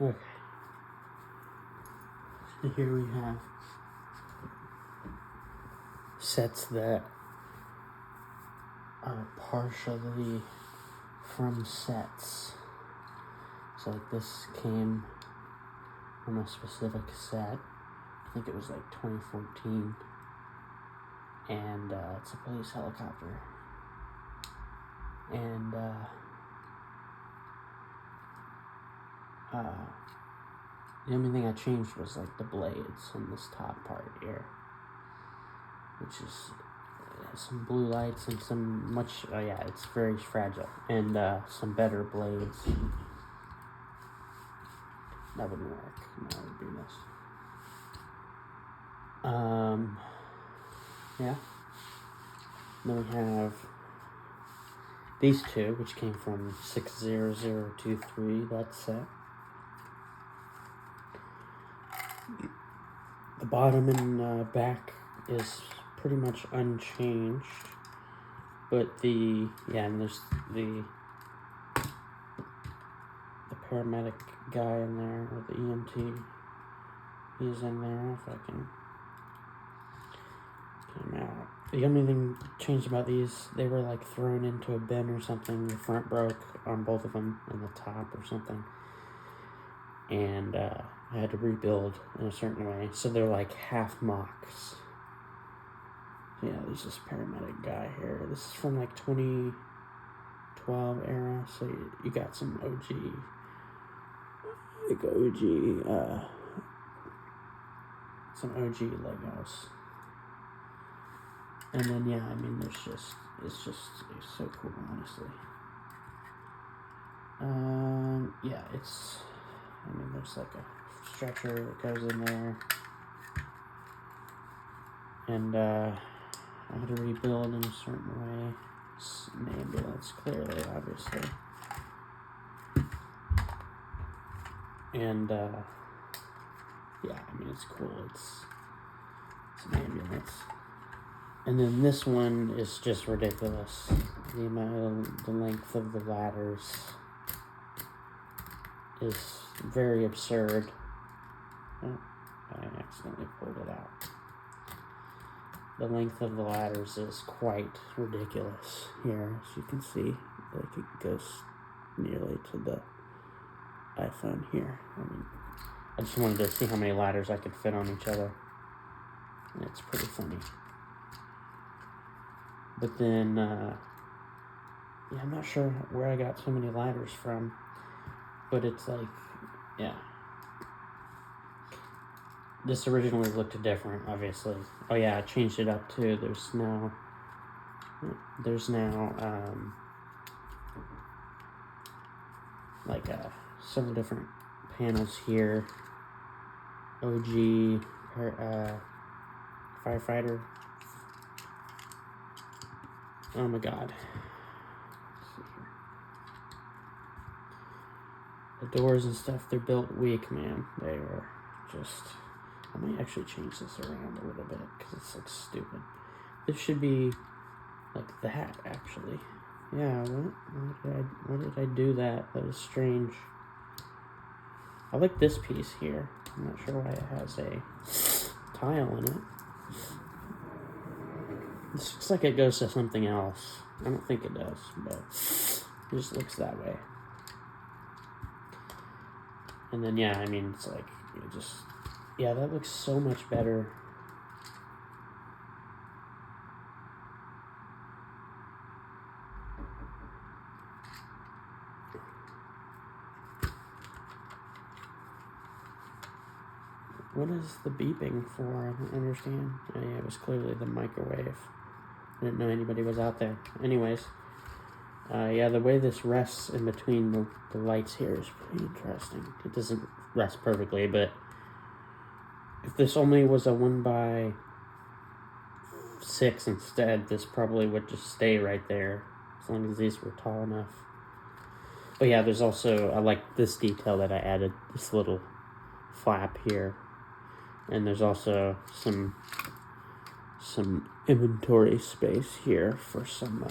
Okay. So here we have sets that are partially from sets. So like this came from a specific set. I think it was like 2014. And it's a police helicopter. And the only thing I changed was like the blades on this top part here, which is some blue lights and some it's very fragile, and some better blades. That wouldn't work. No, it would be this. Yeah. Then we have these two, which came from 60023, that set. The bottom and back is pretty much unchanged, but and there's the paramedic guy in there, or the EMT, he's in there, if I can get him out. The only thing changed about these, they were like thrown into a bin or something. The front broke on both of them, and the top or something. And I had to rebuild in a certain way. So they're like half MOCs. Yeah, there's this paramedic guy here. This is from like 2012 era. So you got some OG, some OG Legos. And then, yeah, I mean, it's so cool, honestly. There's like a stretcher that goes in there. And, I had to rebuild in a certain way. It's an ambulance, clearly, obviously. And, it's cool. It's an ambulance. And then this one is just ridiculous. The length of the ladders is very absurd. Oh, I accidentally pulled it out. The length of the ladders is quite ridiculous here, as you can see. Like, it goes nearly to the iPhone here. I just wanted to see how many ladders I could fit on each other. And it's pretty funny. But then, I'm not sure where I got so many ladders from. But it's like, yeah. This originally looked different, obviously. Oh yeah, I changed it up too. There's now several different panels here. OG firefighter. Oh my god. The doors and stuff, they're built weak, man. They are just... I might actually change this around a little bit, because it's like stupid. This should be like that, actually. Yeah, why did I do that? That was strange. I like this piece here. I'm not sure why it has a tile in it. This looks like it goes to something else. I don't think it does, but it just looks that way. And then, it's like, that looks so much better. What is the beeping for? I don't understand. Oh, yeah, it was clearly the microwave. I didn't know anybody was out there. Anyways, the way this rests in between the lights here is pretty interesting. It doesn't rest perfectly, but if this only was a 1x6 instead, this probably would just stay right there, as long as these were tall enough. But yeah, there's also, I like this detail that I added, this little flap here. And there's also some inventory space here for some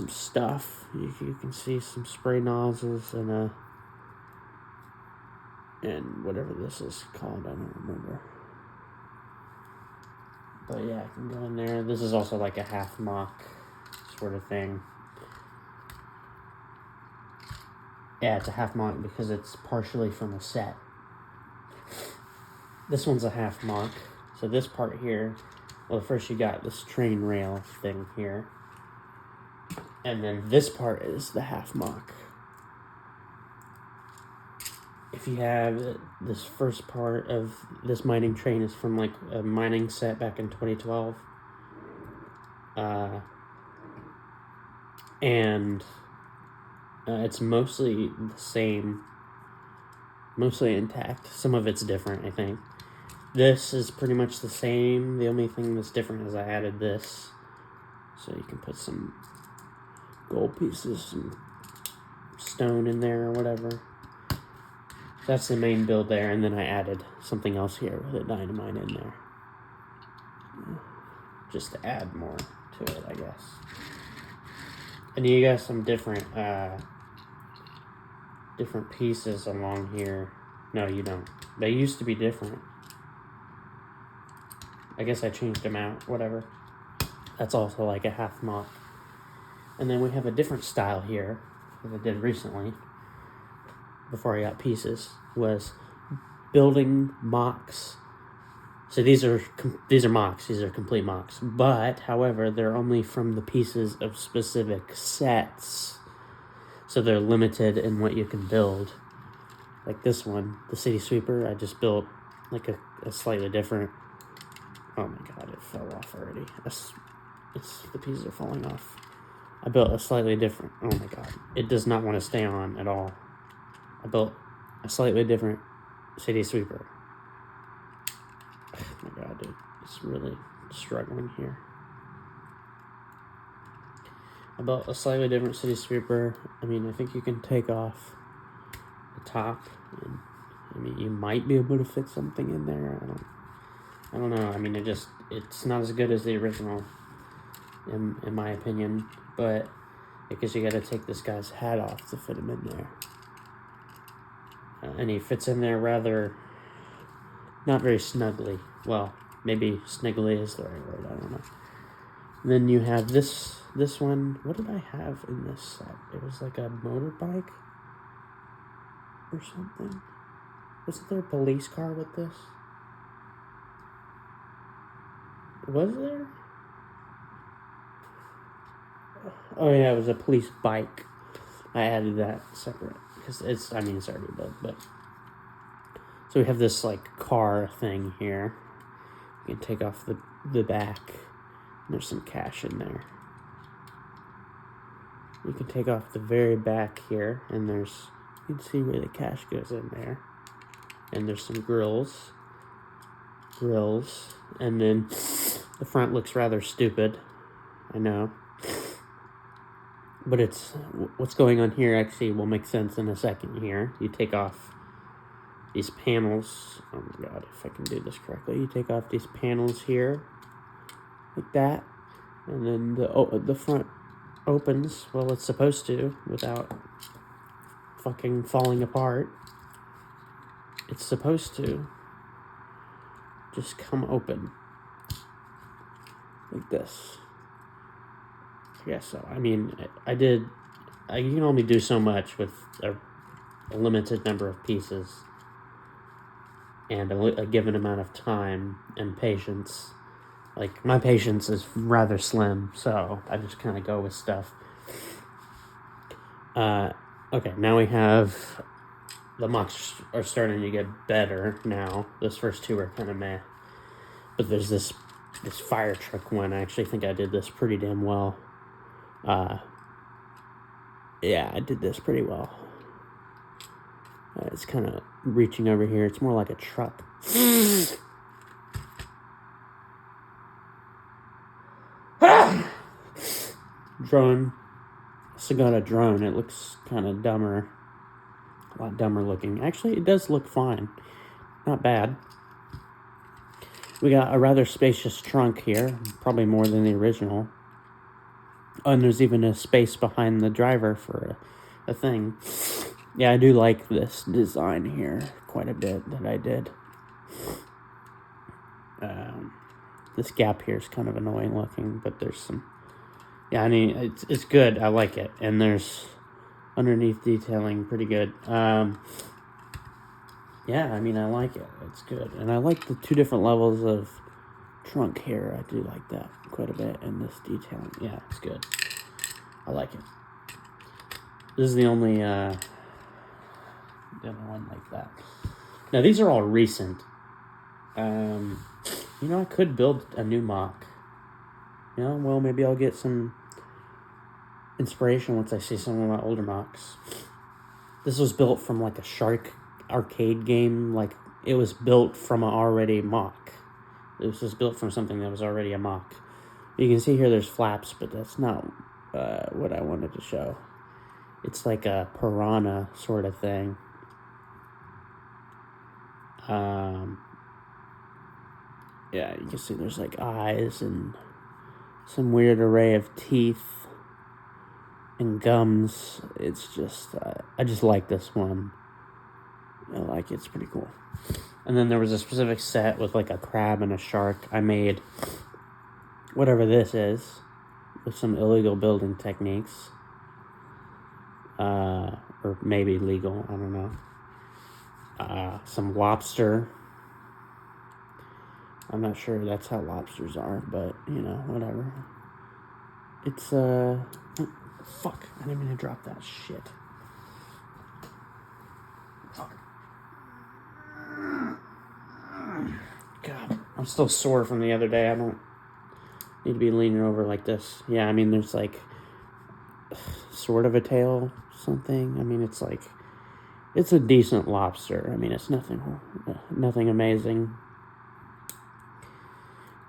stuff. You can see some spray nozzles and a and whatever this is called, I don't remember. But yeah, I can go in there. This is also like a half mock sort of thing. Yeah, it's a half mock because it's partially from a set. This one's a half mock. So this part here, well, first you got this train rail thing here. And then this part is the half mock. If you have this first part of this mining train is from like a mining set back in 2012. And it's mostly the same, mostly intact. Some of it's different, I think. This is pretty much the same. The only thing that's different is I added this. So you can put some gold pieces, some stone in there or whatever. That's the main build there, and then I added something else here with a dynamite in there. Just to add more to it, I guess. And you got some different pieces along here. No, you don't. They used to be different. I guess I changed them out, whatever. That's also like a half mock. And then we have a different style here that I did recently, before I got pieces, was building mocks. So these are mocks. These are complete mocks. But, however, they're only from the pieces of specific sets. So they're limited in what you can build. Like this one, the City Sweeper, I just built like a slightly different... Oh my god, it fell off already. The pieces are falling off. I built a slightly different... Oh my god. It does not want to stay on at all. I built a slightly different City Sweeper. Oh my god, dude. It's really struggling here. I built a slightly different City Sweeper. I mean, I think you can take off the top. And, I mean, you might be able to fit something in there. I don't know. I mean, it's not as good as the original, in my opinion. But, because you gotta take this guy's hat off to fit him in there. And he fits in there rather, not very snugly. Well, maybe snugly is the right word, I don't know. Then you have this one. What did I have in this set? It was like a motorbike or something. Wasn't there a police car with this? Was there? Oh yeah, it was a police bike. I added that separate. Because it's already built, but... So we have this, like, car thing here. You can take off the back. And there's some cash in there. You can take off the very back here, and there's... You can see where the cash goes in there. And there's some grills. And then the front looks rather stupid. I know. But what's going on here actually will make sense in a second here. You take off these panels. Oh my god, if I can do this correctly. You take off these panels here, like that. And then the front opens, well, it's supposed to, without fucking falling apart. It's supposed to just come open. Like this. I guess so. I mean, you can only do so much with a limited number of pieces and a given amount of time and patience. Like, my patience is rather slim, so I just kind of go with stuff. Okay, now we have... The mocks are starting to get better now. Those first two are kind of meh. But there's this fire truck one. I actually think I did this pretty damn well. Yeah, I did this pretty well. It's kind of reaching over here. It's more like a truck. Drone. Also got a drone. It looks kind of dumber. A lot dumber looking. Actually, it does look fine. Not bad. We got a rather spacious trunk here. Probably more than the original. Oh, and there's even a space behind the driver for a thing. Yeah, I do like this design here quite a bit that I did. This gap here is kind of annoying looking, but there's some... Yeah, I mean, it's good. I like it. And there's underneath detailing pretty good. Yeah, I mean, I like it. It's good. And I like the 2 different levels of trunk here. I do like that quite a bit. And this detailing. Yeah, it's good. I like it. This is the only one like that. Now, these are all recent. You know, I could build a new mock. You know, well, maybe I'll get some inspiration once I see some of my older mocks. This was built from like a Shark arcade game. Like, it was built from an already mock. This was built from something that was already a mock. You can see here there's flaps, but that's not what I wanted to show. It's like a piranha sort of thing. Yeah, you can see there's like eyes and some weird array of teeth and gums. It's just, I just like this one. I like it. It's pretty cool. And then there was a specific set with like a crab and a shark. I made whatever this is with some illegal building techniques. Or maybe legal, I don't know. Some lobster. I'm not sure that's how lobsters are, but, you know, whatever. It's, fuck, I didn't mean to drop that shit. Fuck. God, I'm still sore from the other day. I don't need to be leaning over like this. Yeah, I mean, there's, like, sort of a tail, something. I mean, it's, like, it's a decent lobster. I mean, it's nothing amazing.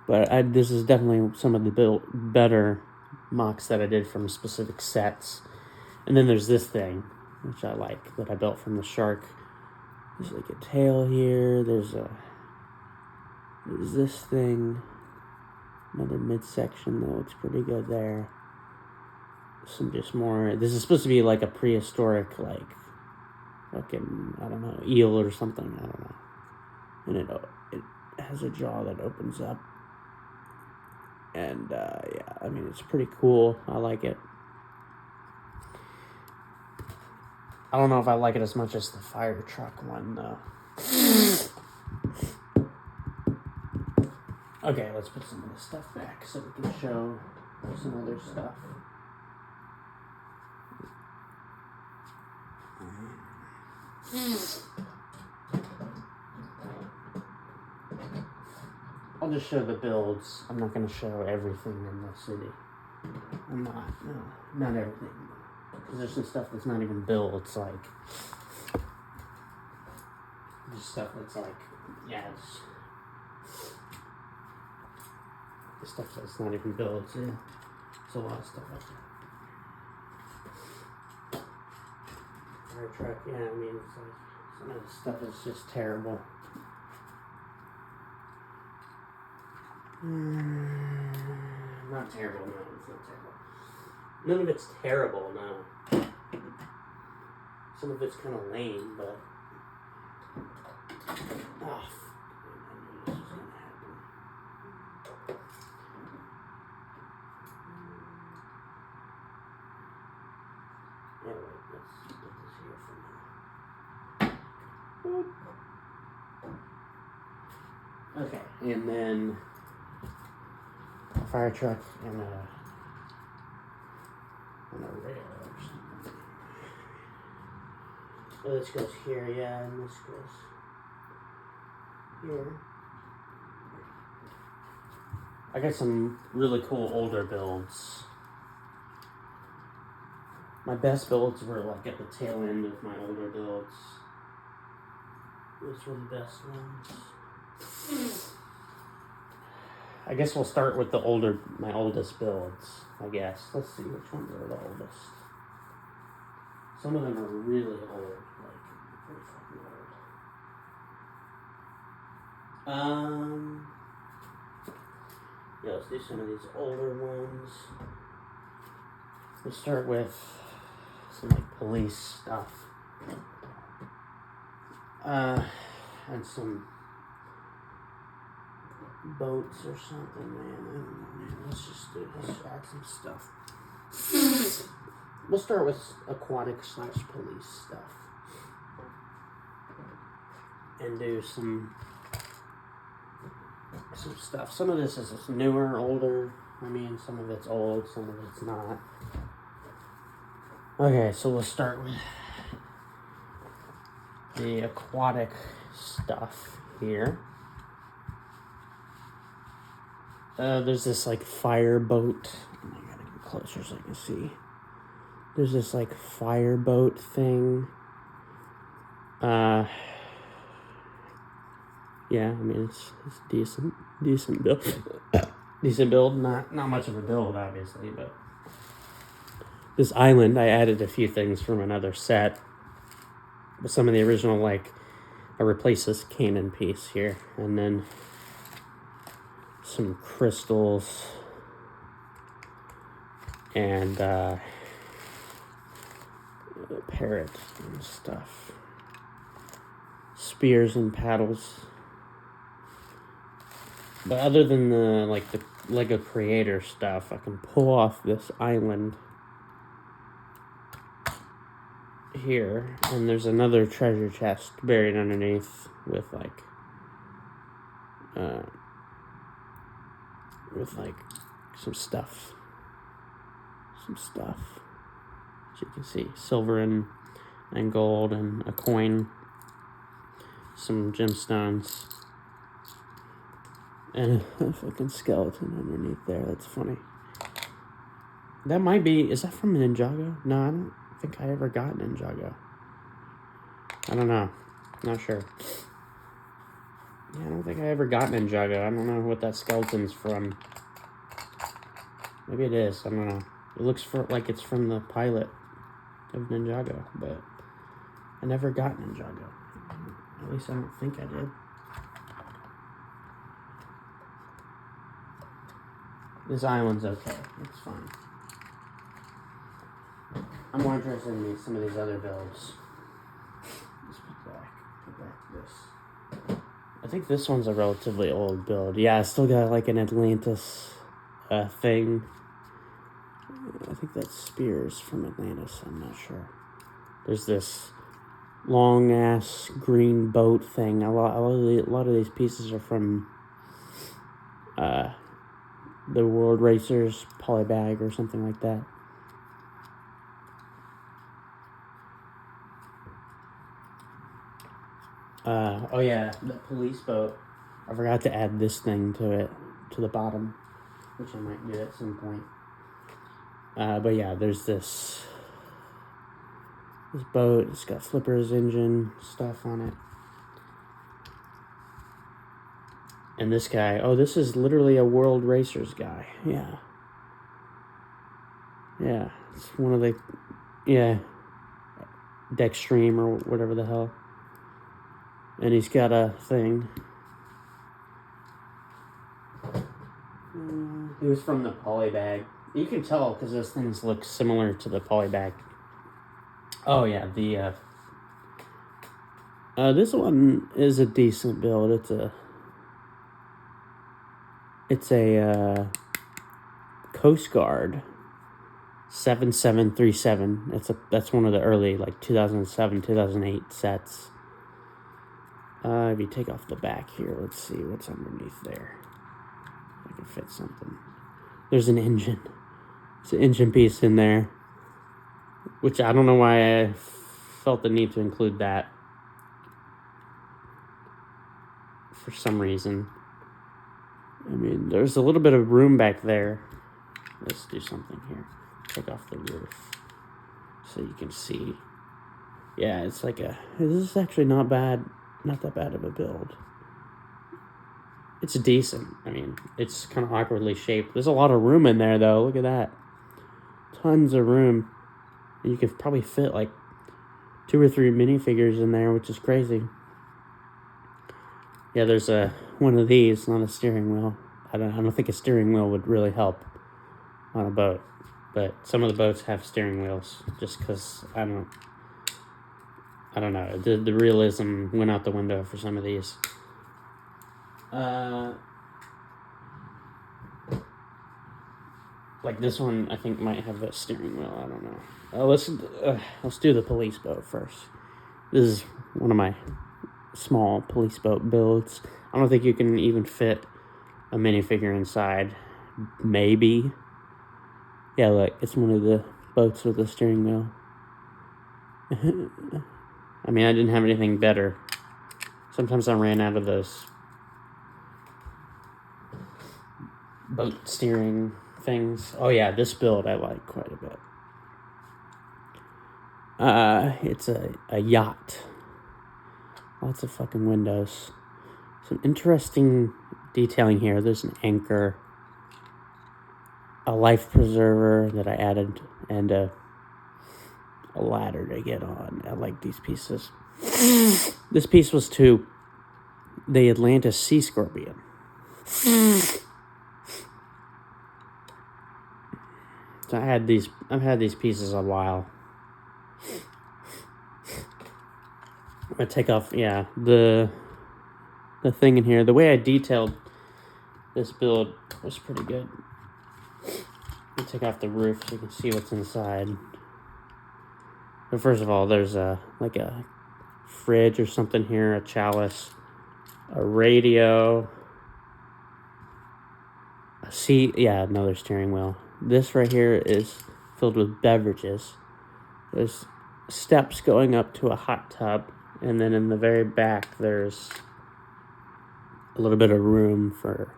But this is definitely some of the better mocks that I did from specific sets. And then there's this thing, which I like, that I built from the shark. There's like a tail here. There's this thing. Another midsection that looks pretty good there. Some just more... This is supposed to be like a prehistoric, like, fucking, I don't know, eel or something. I don't know. And it has a jaw that opens up. And, yeah, I mean, it's pretty cool. I like it. I don't know if I like it as much as the fire truck one, though. Okay, let's put some of this stuff back so we can show some other stuff. I'll just show the builds. I'm not going to show everything in the city. I'm not. No, not everything. Because there's some stuff that's not even builds, like... There's stuff that's like... Yeah, it's... The stuff that's not even builds, yeah. There's a lot of stuff like that. Fire truck, yeah, I mean, it's like... Some of the stuff is just terrible. Not terrible, no, it's not terrible. None of it's terrible, no. Some of it's kind of lame, but... Oh, I knew this was gonna happen. Yeah, wait, let's put this here for now. Okay, and then... A fire truck and a rail or something. Oh, this goes here, yeah, and this goes here. I got some really cool older builds. My best builds were like at the tail end of my older builds. Those were the best ones. I guess we'll start with my oldest builds, I guess. Let's see which ones are the oldest. Some of them are really old, like pretty fucking old. Yeah, let's do some of these older ones. We'll start with some like police stuff. And some boats or something, man. I don't know, man. Let's add some stuff. We'll start with aquatic/police stuff. And do some stuff. Some of this is newer, older. I mean, some of it's old, some of it's not. Okay, so we'll start with the aquatic stuff here. There's this like fire boat. I gotta get closer so I can see. There's this like fire boat thing. Yeah, I mean it's decent build. Decent build, not much of a build, obviously, but this island, I added a few things from another set. But some of the original, like, I replaced this cannon piece here, and then some crystals, and a parrot and stuff. Spears and paddles. But other than the LEGO Creator stuff, I can pull off this island here, and there's another treasure chest buried underneath with some stuff. As you can see, silver and gold and a coin, some gemstones. And a fucking skeleton underneath there. That's funny. That might be... Is that from Ninjago? No, I don't think I ever got Ninjago. I don't know. Not sure. Yeah, I don't think I ever got Ninjago. I don't know what that skeleton's from. Maybe it is. I don't know. It looks like it's from the pilot of Ninjago, but I never got Ninjago. At least I don't think I did. This island's okay. It's fine. I'm more interested in some of these other builds. Let's put back this. I think this one's a relatively old build. Yeah, I still got like an Atlantis thing. I think that's spears from Atlantis. I'm not sure. There's this long ass green boat thing. A lot of these pieces are from the World Racers polybag or something like that. Oh yeah, the police boat. I forgot to add this thing to it, to the bottom, which I might do at some point. But yeah, there's this boat. It's got flippers, engine, stuff on it. And this guy, oh, this is literally a World Racers guy. Yeah. Yeah, it's one of the, Dextreme or whatever the hell. And he's got a thing. It was from the polybag. You can tell because those things look similar to the polybag. Oh yeah, this one is a decent build. It's a Coast Guard 7737. That's one of the early 2007, 2008 sets. If you take off the back here, let's see what's underneath there. If I can fit something. There's an engine. It's an engine piece in there, which I don't know why I felt the need to include that for some reason. I mean, there's a little bit of room back there. Let's do something here. Take off the roof so you can see. Yeah, it's this is actually not bad. Not that bad of a build. It's decent. I mean, it's kind of awkwardly shaped. There's a lot of room in there, though. Look at that. Tons of room. You could probably fit 2 or 3 minifigures in there, which is crazy. Yeah, there's one of these, not a steering wheel. I don't think a steering wheel would really help on a boat. But some of the boats have steering wheels, just because, I don't know. I don't know. The realism went out the window for some of these. Like this one, I think might have a steering wheel. I don't know. Let's do the police boat first. This is one of my small police boat builds. I don't think you can even fit a minifigure inside. Maybe. Yeah, look, it's one of the boats with a steering wheel. I mean, I didn't have anything better. Sometimes I ran out of those boat steering things. Oh yeah, this build I like quite a bit. It's a yacht. Lots of fucking windows. Some interesting detailing here. There's an anchor, a life preserver that I added, and a ladder to get on. I like these pieces. This piece was to the Atlantis sea scorpion. So I've had these pieces a while. I'm gonna take off, the thing in here. The way I detailed this build was pretty good. I'll take off the roof so you can see what's inside. But first of all, there's a fridge or something here, a chalice, a radio, a seat, another steering wheel. This right here is filled with beverages. There's steps going up to a hot tub, and then in the very back there's a little bit of room for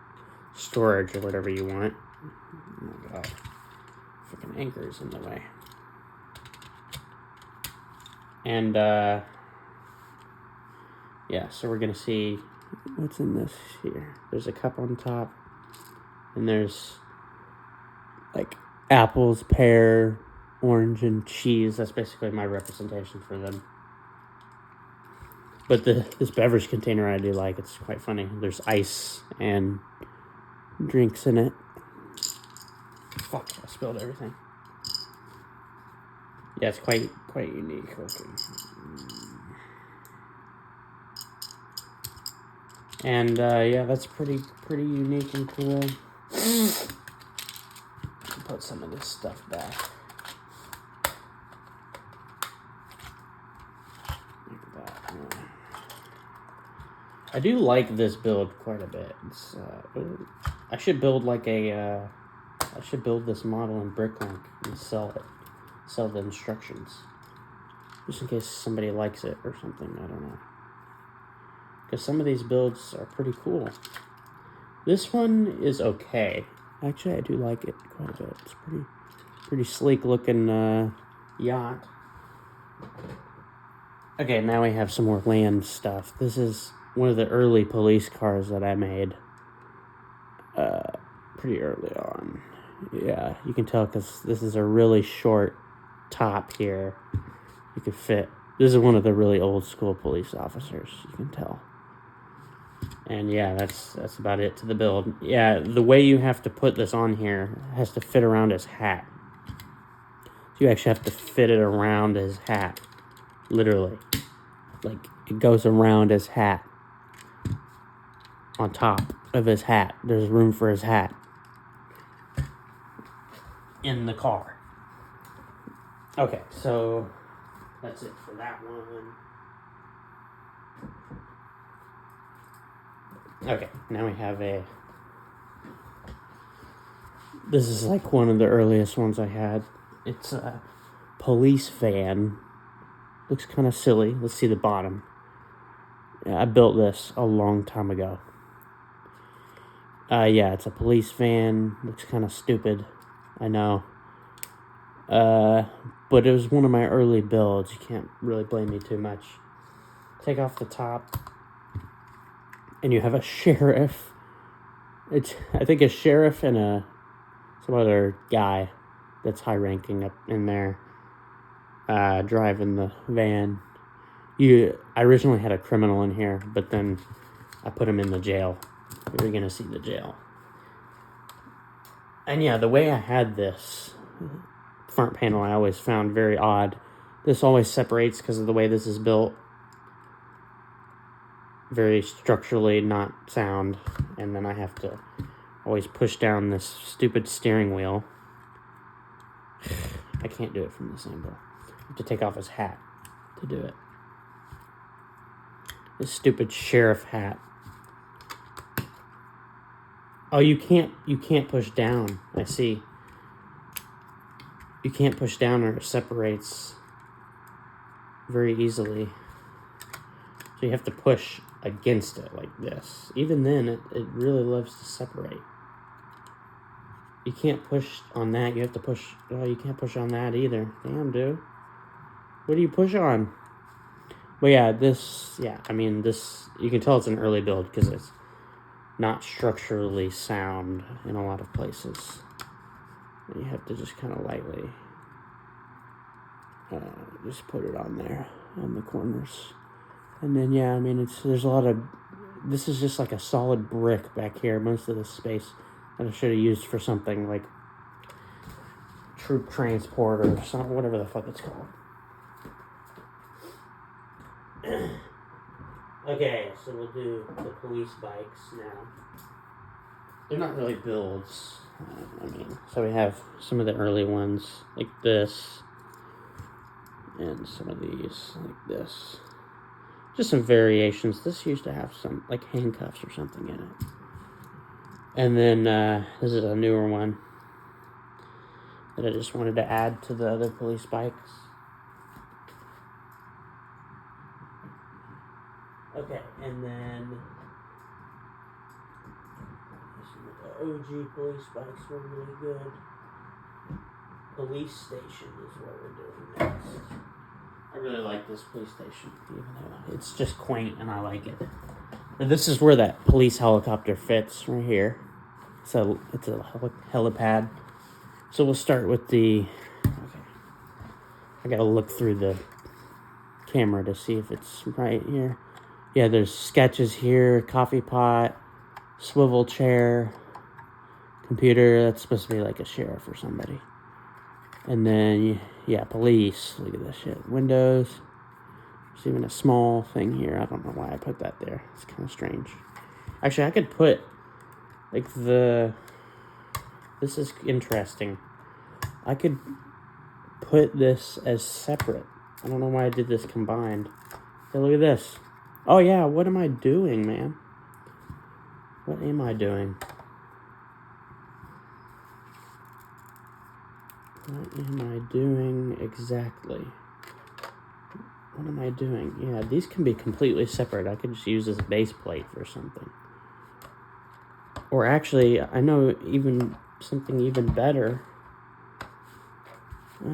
storage or whatever you want. Oh my god. Freaking anchor's in the way. And so we're gonna see what's in this here. There's a cup on top, and there's like apples, pear, orange, and cheese. That's basically my representation for them. But this beverage container I do like. It's quite funny. There's ice and drinks in it. Fuck, I spilled everything. Yeah, it's quite unique looking. And that's pretty unique and cool. Put some of this stuff back. Look at that. I do like this build quite a bit. It's, I should build this model in Bricklink and sell it. Sell the instructions. Just in case somebody likes it or something, I don't know. Because some of these builds are pretty cool. This one is okay. Actually, I do like it quite a bit. It's pretty sleek looking yacht. Okay, now we have some more land stuff. This is one of the early police cars that I made. Pretty early on. Yeah, you can tell because this is a really short top here. You could fit. This is one of the really old school police officers. You can tell. And yeah, that's about it to the build. Yeah, the way you have to put this on here has to fit around his hat. So you actually have to fit it around his hat. Literally. Like, it goes around his hat. On top of his hat. There's room for his hat. In the car. Okay, so that's it for that one. Okay, now we have this is like one of the earliest ones I had. It's a police van. Looks kind of silly. Let's see the bottom. Yeah, I built this a long time ago. It's a police van. Looks kind of stupid. I know. But it was one of my early builds. You can't really blame me too much. Take off the top. And you have a sheriff. I think a sheriff and some other guy that's high ranking up in there driving the van. I originally had a criminal in here, but then I put him in the jail. You're gonna see the jail. And yeah, the way I had this front panel I always found very odd. This always separates because of the way this is built. Very structurally not sound. And then I have to always push down this stupid steering wheel. I can't do it from this angle. I have to take off his hat to do it. This stupid sheriff hat. Oh, you can't push down. I see. You can't push down or it separates very easily. So you have to push against it like this. Even then, it really loves to separate. You can't push on that. You have to push... Oh, you can't push on that either. Damn, dude. What do you push on? But yeah, this... Yeah, I mean, this... You can tell it's an early build because it's not structurally sound in a lot of places. And you have to just kind of lightly... just put it on there. On the corners. And then, yeah, I mean, there's a lot of... This is just like a solid brick back here. Most of this space that I should have used for something like troop transport or something, whatever the fuck it's called. Okay, so we'll do the police bikes now. They're not really builds. I mean, so we have some of the early ones like this, and some of these like this. Just some variations. This used to have some like handcuffs or something in it. And then this is a newer one that I just wanted to add to the other police bikes. Okay, and then the OG police bikes were really good. Police station is what we're doing next. I really like this police station, even though it's just quaint and I like it. And this is where that police helicopter fits, right here. So it's a helipad. So we'll start with the... Okay. I gotta look through the camera to see if it's right here. Yeah, there's sketches here, coffee pot, swivel chair, computer. That's supposed to be like a sheriff or somebody. And then, yeah, police. Look at this shit. Windows. There's even a small thing here. I don't know why I put that there. It's kind of strange. Actually, I could put, like, the... This is interesting. I could put this as separate. I don't know why I did this combined. Hey, look at this. Oh, yeah, what am I doing, man? What am I doing? What am I doing exactly? What am I doing? Yeah, these can be completely separate. I could just use this base plate for something. Or actually, I know even something even better. I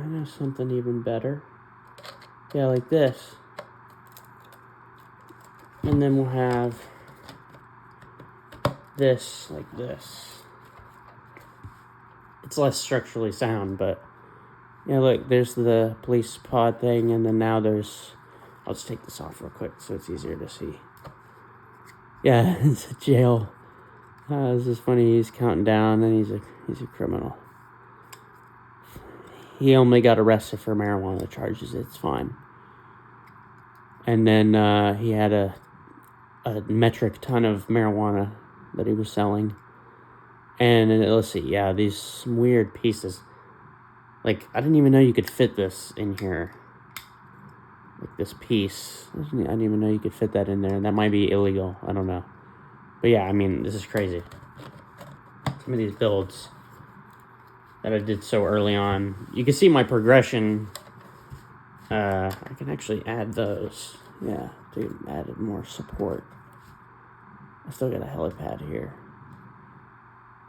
know something even better. Yeah, like this. And then we'll have this like this. It's less structurally sound, but yeah, look, there's the police pod thing, and then now there's... I'll just take this off real quick so it's easier to see. Yeah, it's a jail. This is funny. He's counting down, and he's a criminal. He only got arrested for marijuana charges. It's fine. And then he had a metric ton of marijuana that he was selling. And let's see, yeah, these weird pieces. Like, I didn't even know you could fit this in here. Like this piece. I didn't even know you could fit that in there. That might be illegal. I don't know. But yeah, I mean, this is crazy. Some of these builds that I did so early on. You can see my progression. I can actually add those. Yeah, to add more support. I still got a helipad here.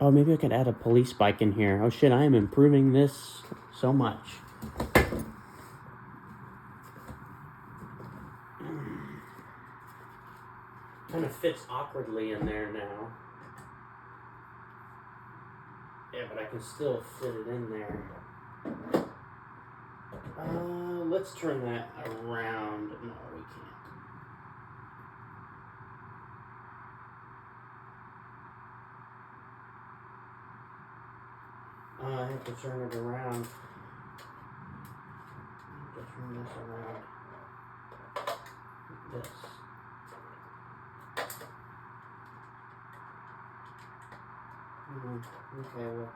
Oh, maybe I could add a police bike in here. Oh shit, I am improving this so much. Kind of fits awkwardly in there now. Yeah, but I can still fit it in there. Let's turn that around. No, we can't. I have to turn it around. I have to turn this around. Like this. Okay, well,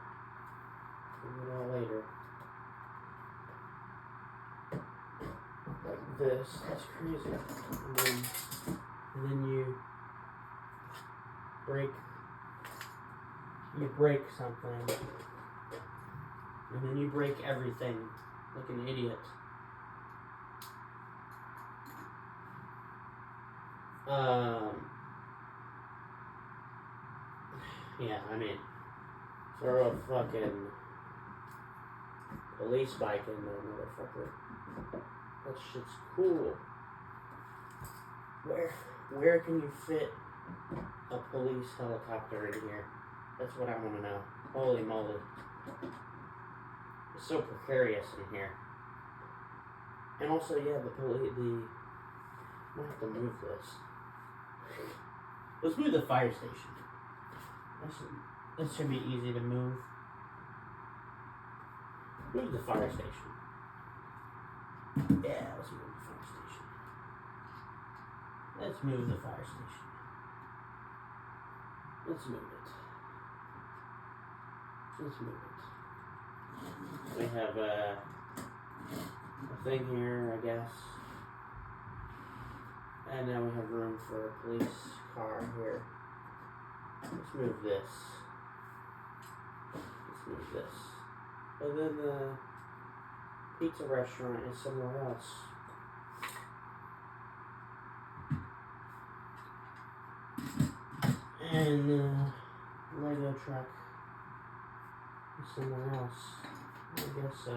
figure it out later. Like this. That's crazy. And then you break something. And then you break everything like an idiot. Yeah, I mean, throw a fucking police bike in there, motherfucker. That shit's cool. Where can you fit a police helicopter in here? That's what I want to know. Holy moly. It's so precarious in here. And also, yeah, I might have to move this. Let's move the fire station. This should be easy to move. Move the fire station. Yeah, let's move the fire station. Let's move the fire station. Let's move it. Let's move it. We have a thing here, I guess. And now we have room for a police car here. Let's move this. Let's move this. And then the pizza restaurant is somewhere else. And the Lego truck is somewhere else. I guess so.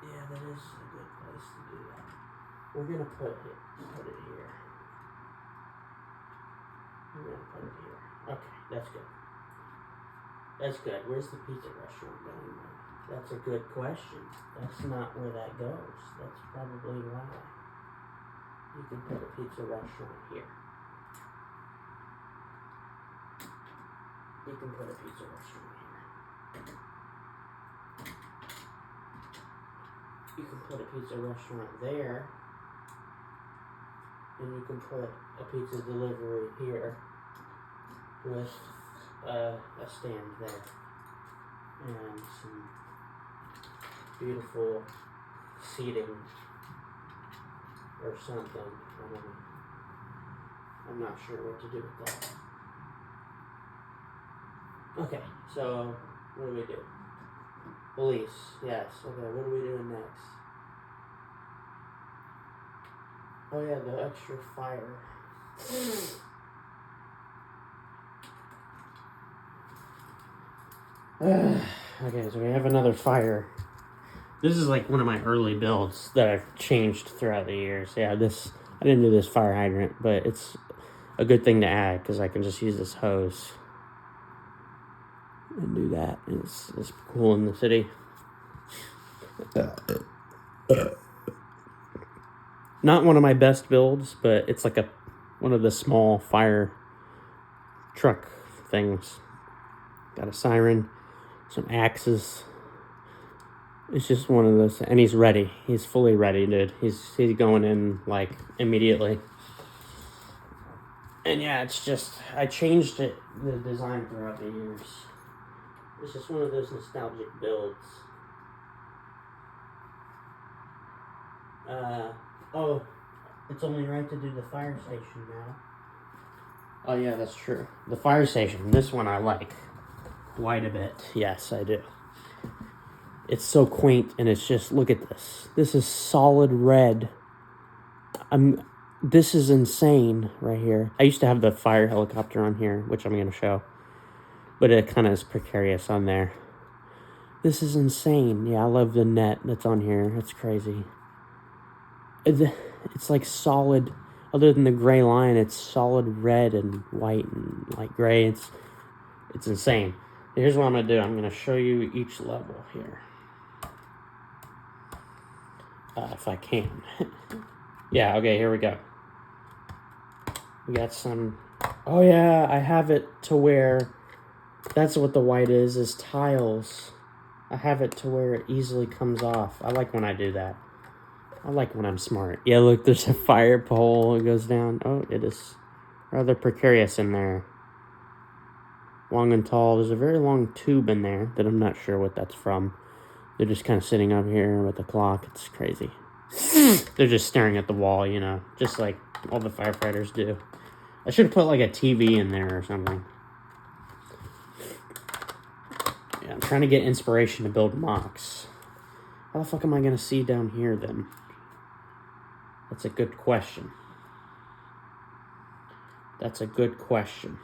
Yeah, that is a good place to do that. We're gonna put it here. We're gonna put it here. Okay, that's good. That's good. Where's the pizza restaurant going now? That's a good question. That's not where that goes. That's probably why. You can put a pizza restaurant here. You can put a pizza restaurant here. You can put a pizza restaurant there. And you can put a pizza delivery here with a stand there. And some beautiful seating or something. I'm not sure what to do with that. Okay, so what do we do? Police, yes. Okay, what are we doing next? Oh yeah, the extra fire. Okay, so we have another fire. This is like one of my early builds that I've changed throughout the years. Yeah, I didn't do this fire hydrant, but it's a good thing to add because I can just use this hose and do that. And it's cool in the city. Not one of my best builds, but it's like one of the small fire truck things. Got a siren, some axes. It's just one of those, and he's ready. He's fully ready, dude. He's going in like immediately. And yeah, it's just I changed the design throughout the years. It's just one of those nostalgic builds. Oh, it's only right to do the fire station now. Oh yeah, that's true. The fire station, this one I like quite a bit. Yes, I do. It's so quaint, and it's just, look at this. This is solid red. This is insane right here. I used to have the fire helicopter on here, which I'm going to show. But it kind of is precarious on there. This is insane. Yeah, I love the net that's on here. It's crazy. It's like solid, other than the gray line, it's solid red and white and light gray. It's insane. Here's what I'm going to do. I'm going to show you each level here. if I can. Yeah, okay, here we go. We got some... Oh, yeah, I have it to where... That's what the white is tiles. I have it to where it easily comes off. I like when I do that. I like when I'm smart. Yeah, look, there's a fire pole. It goes down. Oh, it is rather precarious in there. Long and tall. There's a very long tube in there that I'm not sure what that's from. They're just kind of sitting up here with the clock. It's crazy. They're just staring at the wall, you know, just like all the firefighters do. I should have put like a TV in there or something. Yeah, I'm trying to get inspiration to build MOCs. How the fuck am I going to see down here then? That's a good question. That's a good question.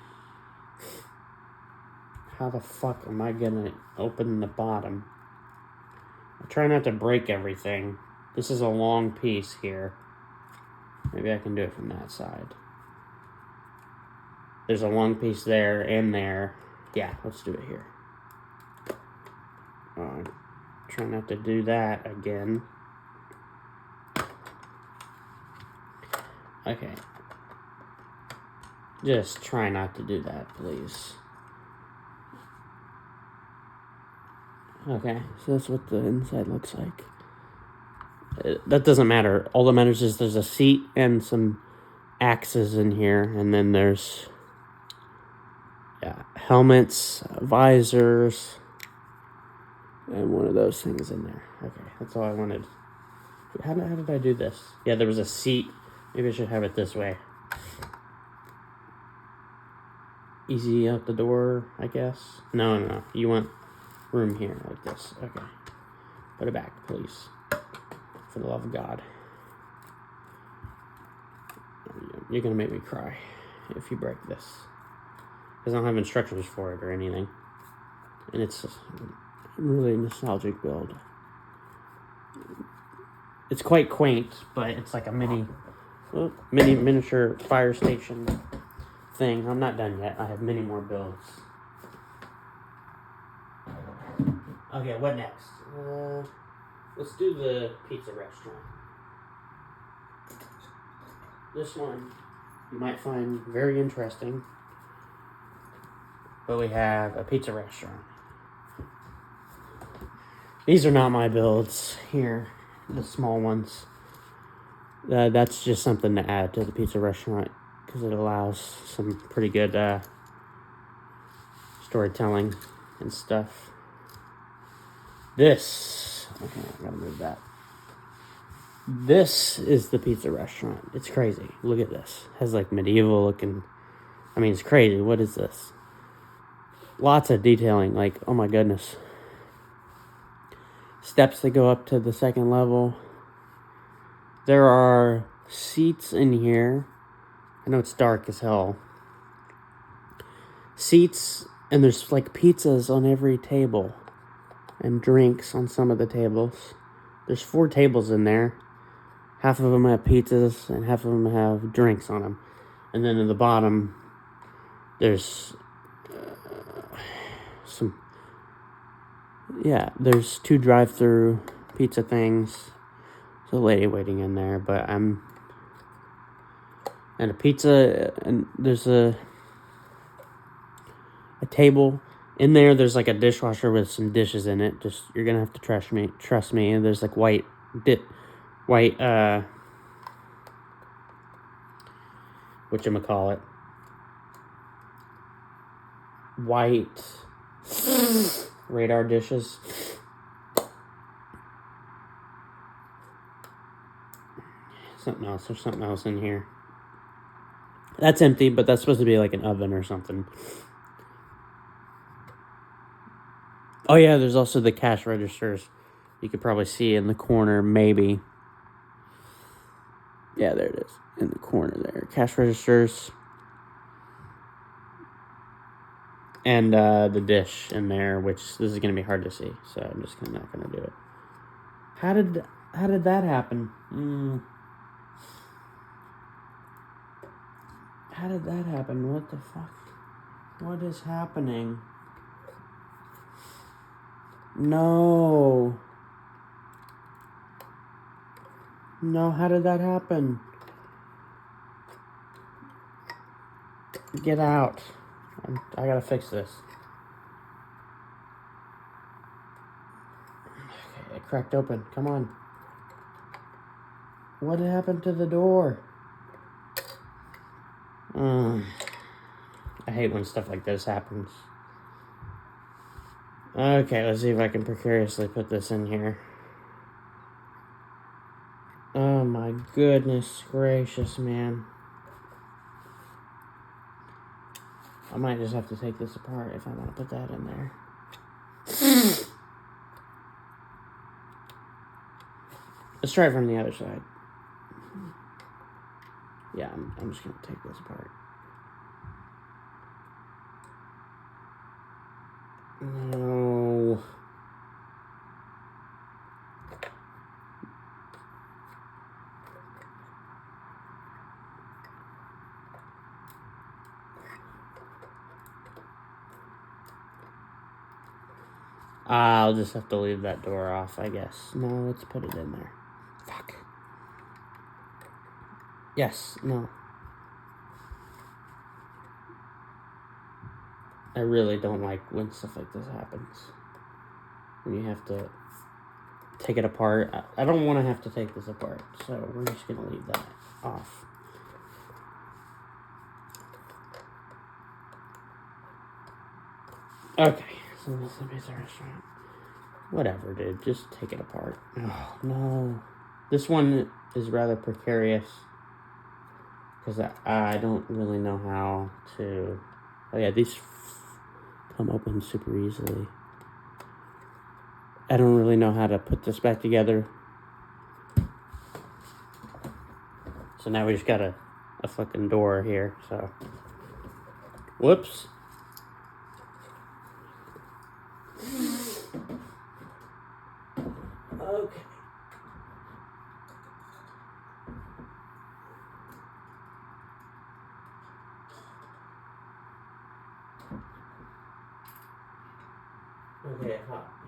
How the fuck am I going to open the bottom? I try not to break everything. This is a long piece here. Maybe I can do it from that side. There's a long piece there and there. Yeah, let's do it here. Try not to do that again. Okay. Just try not to do that, please. Okay, so that's what the inside looks like. That doesn't matter. All that matters is there's a seat and some axes in here, and then there's helmets, visors, and one of those things in there. Okay, that's all I wanted. How did I do this? Yeah, there was a seat. Maybe I should have it this way. Easy out the door, I guess. No. You want room here like this. Okay. Put it back, please. For the love of God. You're going to make me cry if you break this. Because I don't have instructions for it or anything. And it's a really nostalgic build. It's quite quaint, but it's like a miniature fire station thing. I'm not done yet. I have many more builds. Okay, what next? Let's do the pizza restaurant. This one you might find very interesting. But we have a pizza restaurant. These are not my builds here, the small ones. That's just something to add to the pizza restaurant because it allows some pretty good storytelling and stuff. This, okay, I gotta move that. This is the pizza restaurant. It's crazy. Look at this. It has like medieval looking. I mean, it's crazy. What is this? Lots of detailing. Like, oh my goodness. Steps that go up to the second level. There are seats in here. I know it's dark as hell. Seats, and there's like pizzas on every table. And drinks on some of the tables. There's 4 tables in there. Half of them have pizzas and half of them have drinks on them. And then in the bottom, there's there's 2 drive-through pizza things. There's a lady waiting in there, but and a pizza, and there's a table. In there, there's like a dishwasher with some dishes in it. You're gonna have to trust me. And there's like whatchamacallit, white radar dishes. There's something else in here. That's empty, but that's supposed to be like an oven or something. Oh yeah, there's also the cash registers. You could probably see in the corner, maybe. Yeah, there it is. In the corner there. Cash registers. And the dish in there, which this is going to be hard to see. So I'm just not going to do it. How did that happen? How did that happen? What the fuck? What is happening? No. No, how did that happen? Get out. I gotta fix this. Okay, it cracked open. Come on. What happened to the door? I hate when stuff like this happens. Okay, let's see if I can precariously put this in here. Oh my goodness gracious, man. I might just have to take this apart if I want to put that in there. Let's try it from the other side. Yeah, I'm just going to take this apart. No. I'll just have to leave that door off, I guess. No, let's put it in there. Fuck. Yes, no. I really don't like when stuff like this happens. When you have to take it apart. I don't want to have to take this apart, so we're just going to leave that off. Okay, so this is the pizza restaurant. Whatever, dude. Just take it apart. Oh, no. This one is rather precarious. Because I don't really know how to... Oh, yeah, these come open super easily. I don't really know how to put this back together. So now we just got a fucking door here, so... Whoops. Okay. Okay,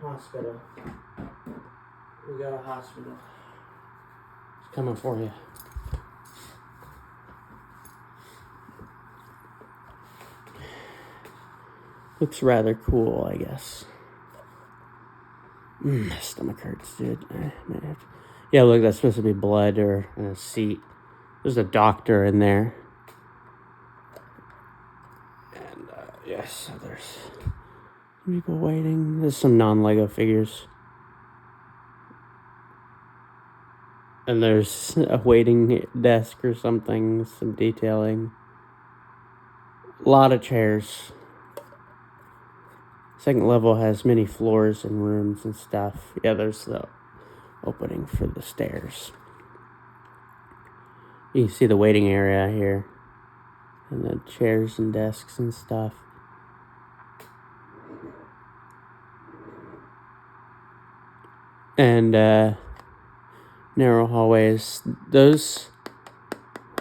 hospital. We got a hospital. It's coming for you. Looks rather cool, I guess. My stomach hurts, dude. Yeah, look, that's supposed to be blood or a seat. There's a doctor in there. And, yes, so there's people waiting. There's some non-Lego figures. And there's a waiting desk or something, some detailing. A lot of chairs. Second level has many floors and rooms and stuff. Yeah, there's the opening for the stairs. You can see the waiting area here. And the chairs and desks and stuff. And narrow hallways. Those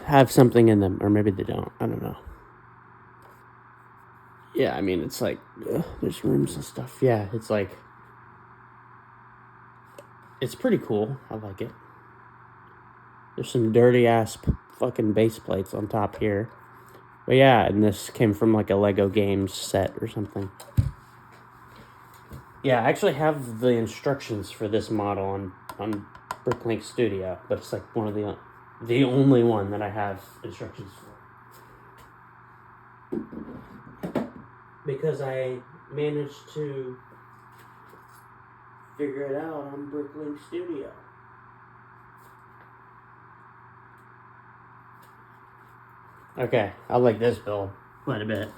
have something in them. Or maybe they don't. I don't know. Yeah, I mean, it's like, there's rooms and stuff. Yeah, it's like, it's pretty cool. I like it. There's some dirty-ass fucking base plates on top here. But yeah, and this came from like a LEGO Games set or something. Yeah, I actually have the instructions for this model on Bricklink Studio, but it's like one of the only one that I have instructions for. Because I managed to figure it out on Bricklink Studio. Okay, I like this build quite a bit.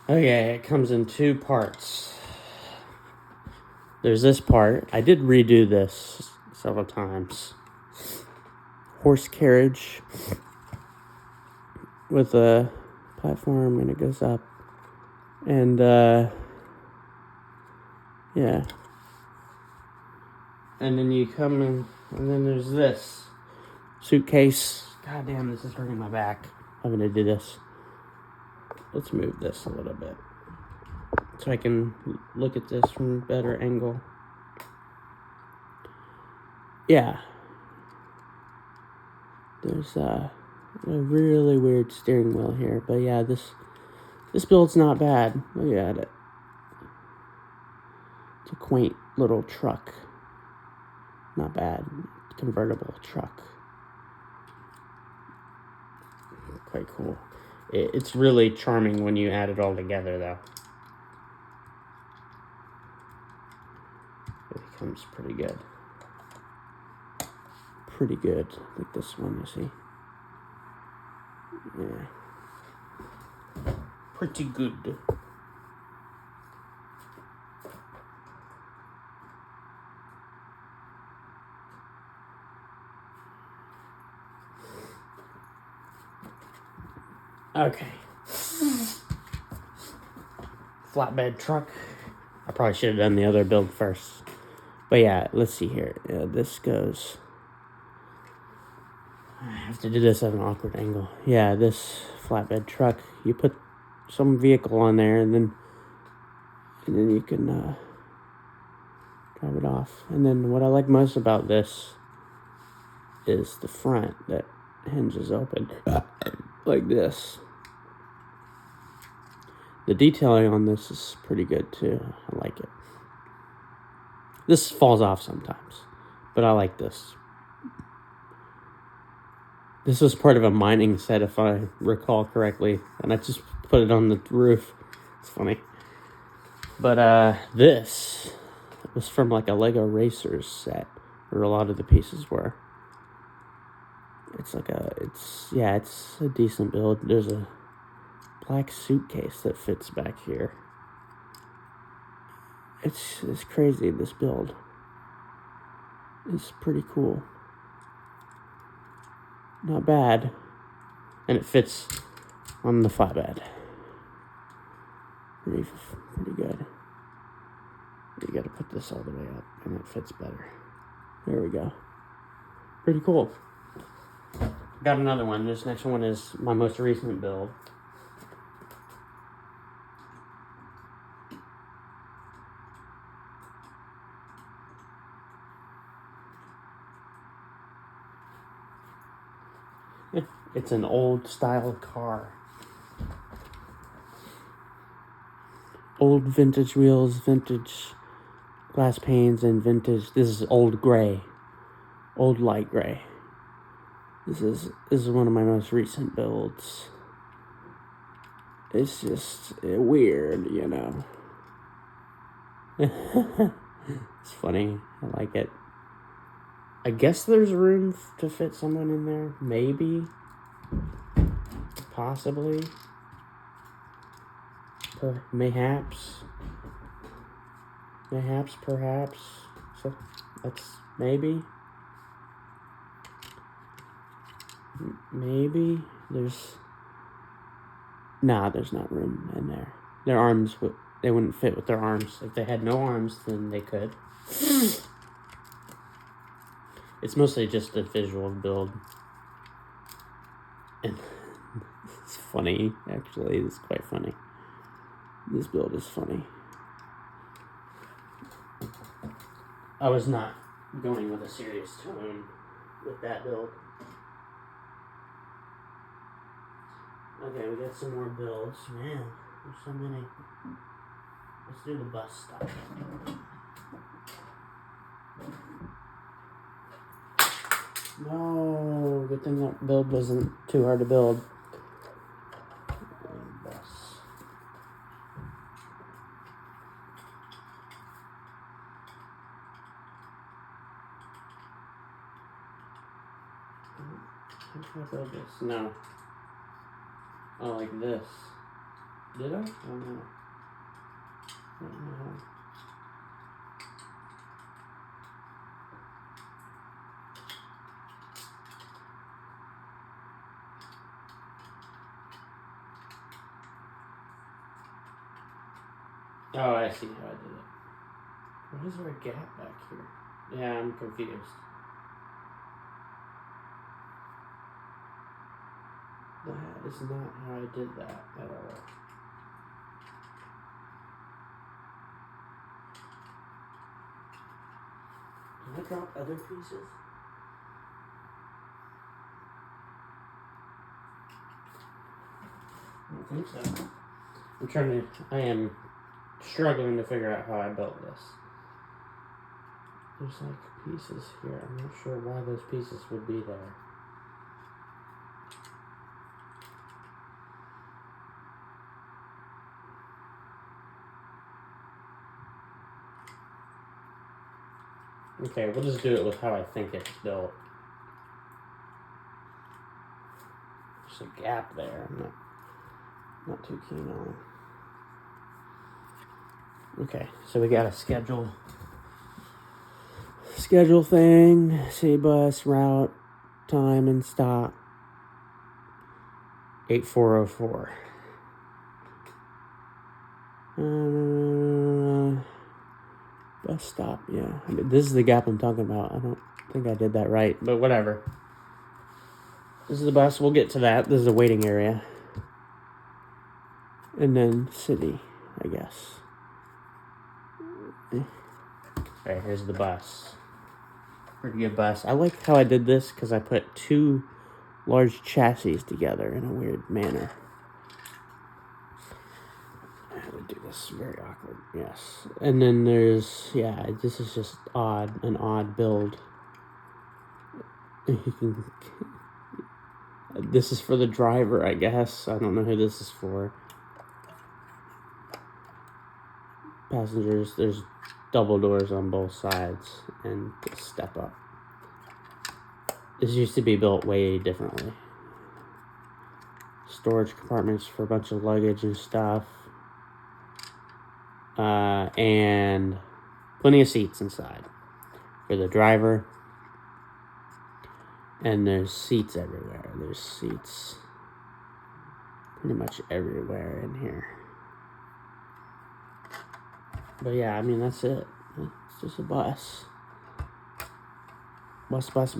Okay, it comes in two parts. There's this part. I did redo this several times. Horse carriage with a platform, and it goes up. And, yeah. And then you come in, and then there's this suitcase. God damn, this is hurting my back having to do this. Let's move this a little bit so I can look at this from a better angle. yeah, there's a really weird steering wheel here, but yeah, this build's not bad. Look at it. It's a quaint little truck. Not bad. Convertible truck. Quite cool. It's really charming when you add it all together, though. It becomes pretty good. Pretty good. Like this one, you see. Yeah. Pretty good. Okay. Flatbed truck. I probably should have done the other build first. But yeah, let's see here. This goes... I have to do this at an awkward angle. Yeah, this flatbed truck, you put some vehicle on there and then you can drive it off. And then what I like most about this is the front that hinges open like this. The detailing on this is pretty good too. I like it. This falls off sometimes, but I like this. This was part of a mining set, if I recall correctly, and I just put it on the roof. It's funny. But this was from like a LEGO Racers set, where a lot of the pieces were. It's a decent build. There's a black suitcase that fits back here. It's crazy, this build. It's pretty cool. Not bad. And it fits on the flatbed. Pretty good. You gotta put this all the way up and it fits better. There we go. Pretty cool. Got another one. This next one is my most recent build. It's an old style car. Old vintage wheels, vintage glass panes, and vintage... This is old gray. Old light gray. This is one of my most recent builds. It's just weird, you know. It's funny. I like it. I guess there's room to fit someone in there. Maybe. Possibly. Mayhaps. Perhaps. So that's maybe. Maybe. There's not room in there. Their arms they wouldn't fit with their arms. If they had no arms, then they could. It's mostly just a visual build. And it's funny, actually. It's quite funny. This build is funny. I was not going with a serious tone with that build. Okay, we got some more builds. Man, there's so many. Let's do the bus stop. No, good thing that build wasn't too hard to build. Bus. How did I build this? No. Oh, like this. Did I? Oh, no. I don't know how. Oh, I see how I did it. Why is there a gap back here? Yeah, I'm confused. That is not how I did that at all. I drop other pieces? I don't think so. I am struggling to figure out how I built this. There's like pieces here. I'm not sure why those pieces would be there. Okay, we'll just do it with how I think it's built. There's a gap there. I'm not too keen on. Okay, so we got a schedule thing, city bus, route, time, and stop. 8404. Bus stop, yeah. I mean, this is the gap I'm talking about. I don't think I did that right, but whatever. This is the bus. We'll get to that. This is a waiting area. And then city, I guess. Alright, here's the bus. Pretty good bus. I like how I did this because I put two large chassis together in a weird manner. I would do this very awkward, yes. And then there's, yeah, this is just an odd build. This is for the driver, I guess. I don't know who this is for. Passengers, there's double doors on both sides and a step up. This used to be built way differently. Storage compartments for a bunch of luggage and stuff. And plenty of seats inside for the driver. And there's seats everywhere. There's seats pretty much everywhere in here. But yeah, I mean, that's it. It's just a bus. Bus. Bus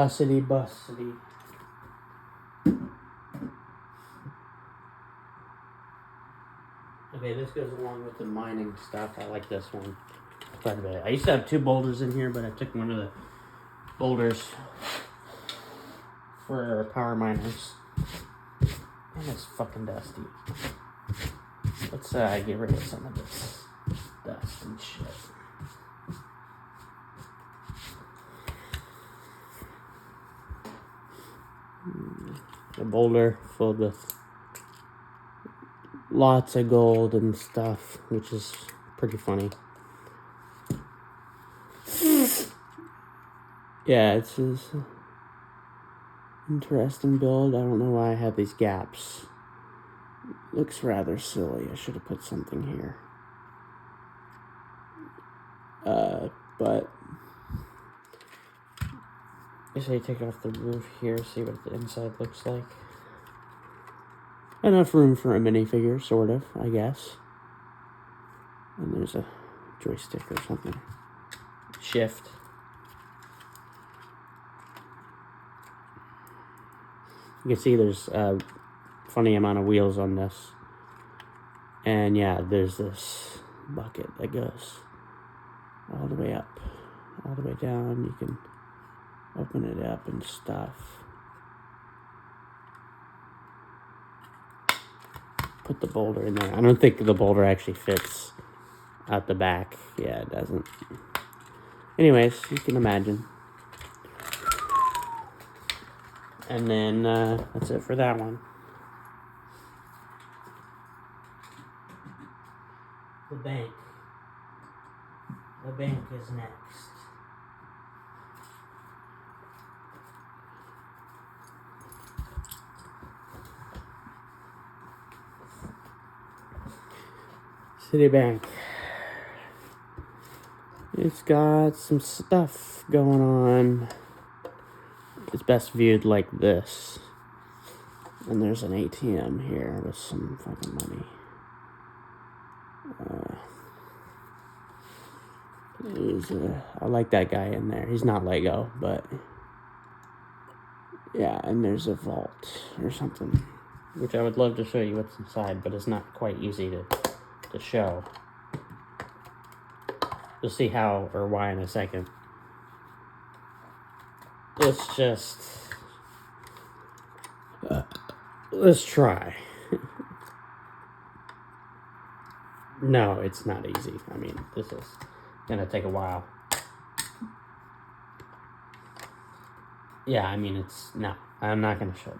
city. Okay, this goes along with the mining stuff. I like this one quite a bit. I used to have two boulders in here, but I took one of the boulders for power miners. Man, it's fucking dusty. Let's get rid of some of this dust and shit. A boulder filled with lots of gold and stuff, which is pretty funny. Yeah, it's an interesting build. I don't know why I had these gaps. Looks rather silly. I should have put something here. But I say take off the roof here, see what the inside looks like. Enough room for a minifigure, sort of, I guess. And there's a joystick or something. Shift. You can see there's a funny amount of wheels on this. And yeah, there's this bucket that goes all the way up, all the way down. You can open it up and stuff. Put the boulder in there. I don't think the boulder actually fits out the back. Yeah, it doesn't. Anyways, you can imagine. And then that's it for that one. The bank. The bank is next. Citibank. It's got some stuff going on. It's best viewed like this. And there's an ATM here with some fucking money. I like that guy in there. He's not Lego, but Yeah, and there's a vault or something, which I would love to show you what's inside, but it's not quite easy to show. You'll see how or why in a second. Let's just... let's try. No, it's not easy. I mean, this is gonna take a while. Yeah, I mean, no, I'm not gonna show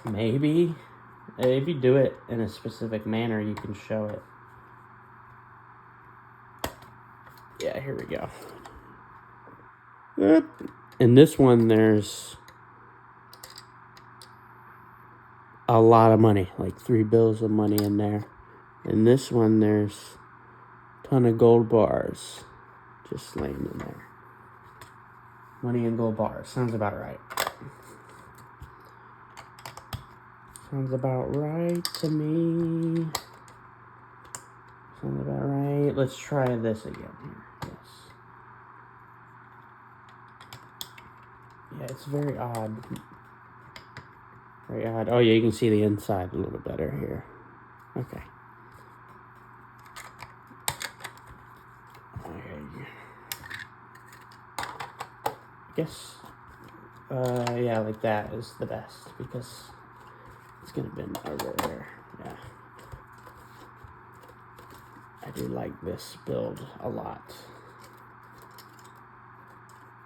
that. Maybe if you do it in a specific manner, you can show it. Yeah, here we go. In this one, there's a lot of money, like 3 bills of money in there. In this one, there's a ton of gold bars just laying in there. Money and gold bars. Sounds about right. Sounds about right to me. Sounds about right. Let's try this again here. Yes. Yeah, it's very odd. Very odd. Oh, yeah, you can see the inside a little better here. Okay. I guess, yeah, like that is the best because it's gonna bend over there. Yeah. I do like this build a lot.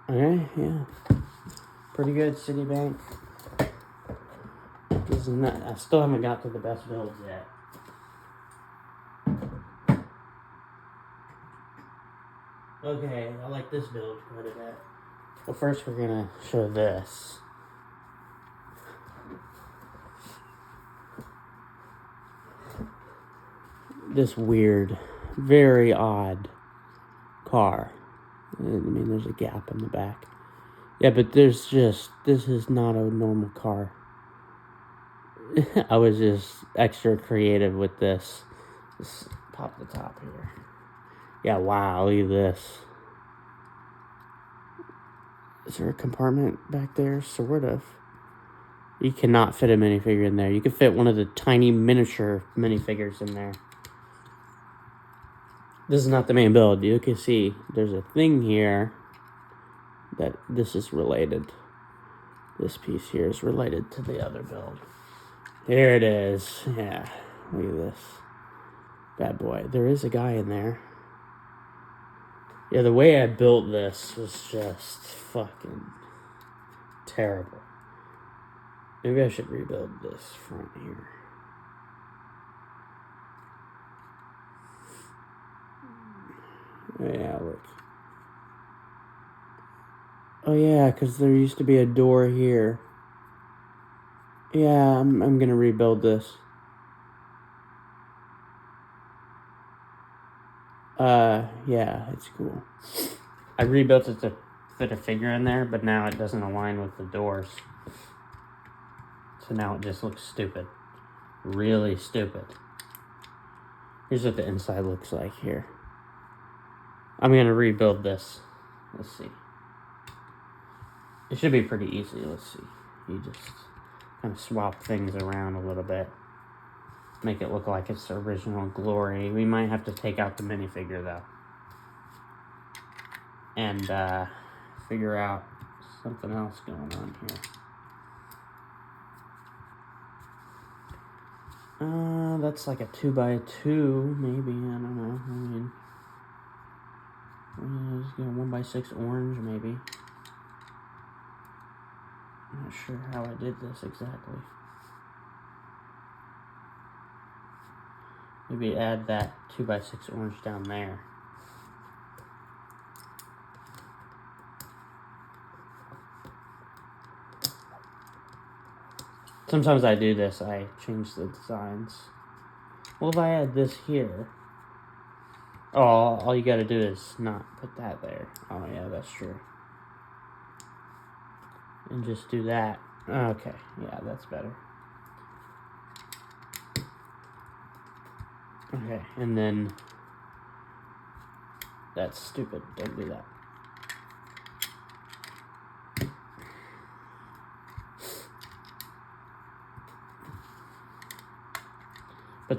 Okay, yeah. Pretty good, Citibank. I still haven't got to the best builds yet. Okay, I like this build quite a bit. Well, first we're gonna show this. This weird, very odd car. I mean, there's a gap in the back. Yeah, but this is not a normal car. I was just extra creative with this. Just pop the top here. Yeah, wow, look at this. Is there a compartment back there? Sort of. You cannot fit a minifigure in there. You could fit one of the tiny miniature minifigures in there. This is not the main build. You can see there's a thing here that this is related. This piece here is related to the other build. Here it is. Yeah, look at this. Bad boy. There is a guy in there. Yeah, the way I built this was just fucking terrible. Maybe I should rebuild this front here. Yeah, look. Oh yeah, because there used to be a door here. Yeah, I'm gonna rebuild this. Yeah, it's cool. I rebuilt it to fit a figure in there, but now it doesn't align with the doors. So now it just looks stupid. Really stupid. Here's what the inside looks like here. I'm gonna rebuild this. Let's see. It should be pretty easy. Let's see. You just kind of swap things around a little bit. Make it look like its original glory. We might have to take out the minifigure though. And figure out something else going on here. That's like a 2x2, maybe. I don't know. I mean, let's go 1x6 orange, maybe. I'm not sure how I did this exactly. Maybe add that 2x6 orange down there. Sometimes I do this, I change the designs. Well, if I add this here... Oh, all you gotta do is not put that there. Oh yeah, that's true. And just do that. Okay, yeah, that's better. Okay, and then... That's stupid, don't do that.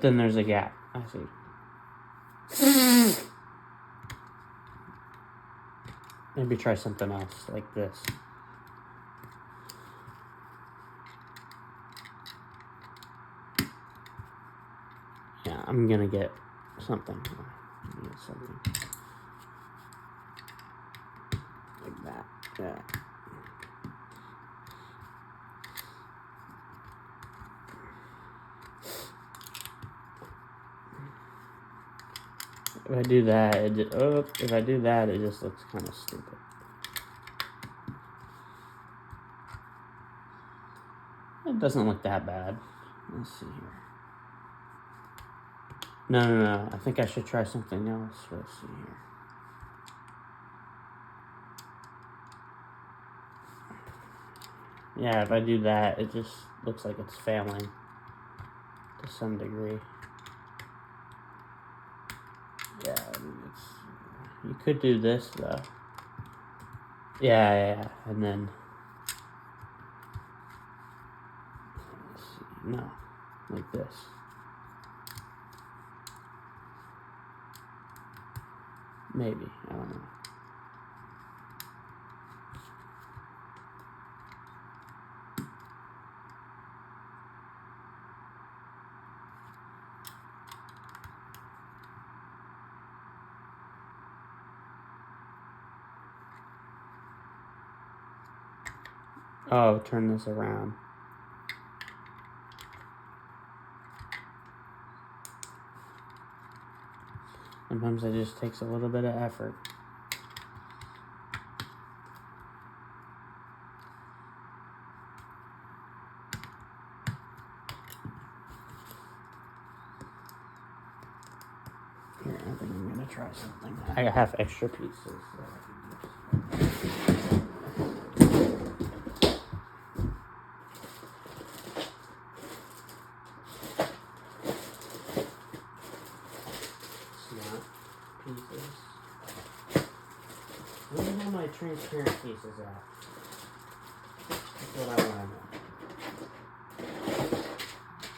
then there's a gap. I see. Maybe try something else, like this. Yeah, I'm gonna get something. Like that. Yeah. If I do that, it just looks kind of stupid. It doesn't look that bad. Let's see here. No. I think I should try something else. Let's see here. Yeah, if I do that, it just looks like it's failing to some degree. Yeah, you could do this though. Yeah, and then let's see, no, like this. Maybe, I don't know. Oh, turn this around. Sometimes it just takes a little bit of effort. Here, I think I'm gonna try something. I have extra pieces that I can use. Pieces. Where do you have my transparent pieces at? That's what I want to know.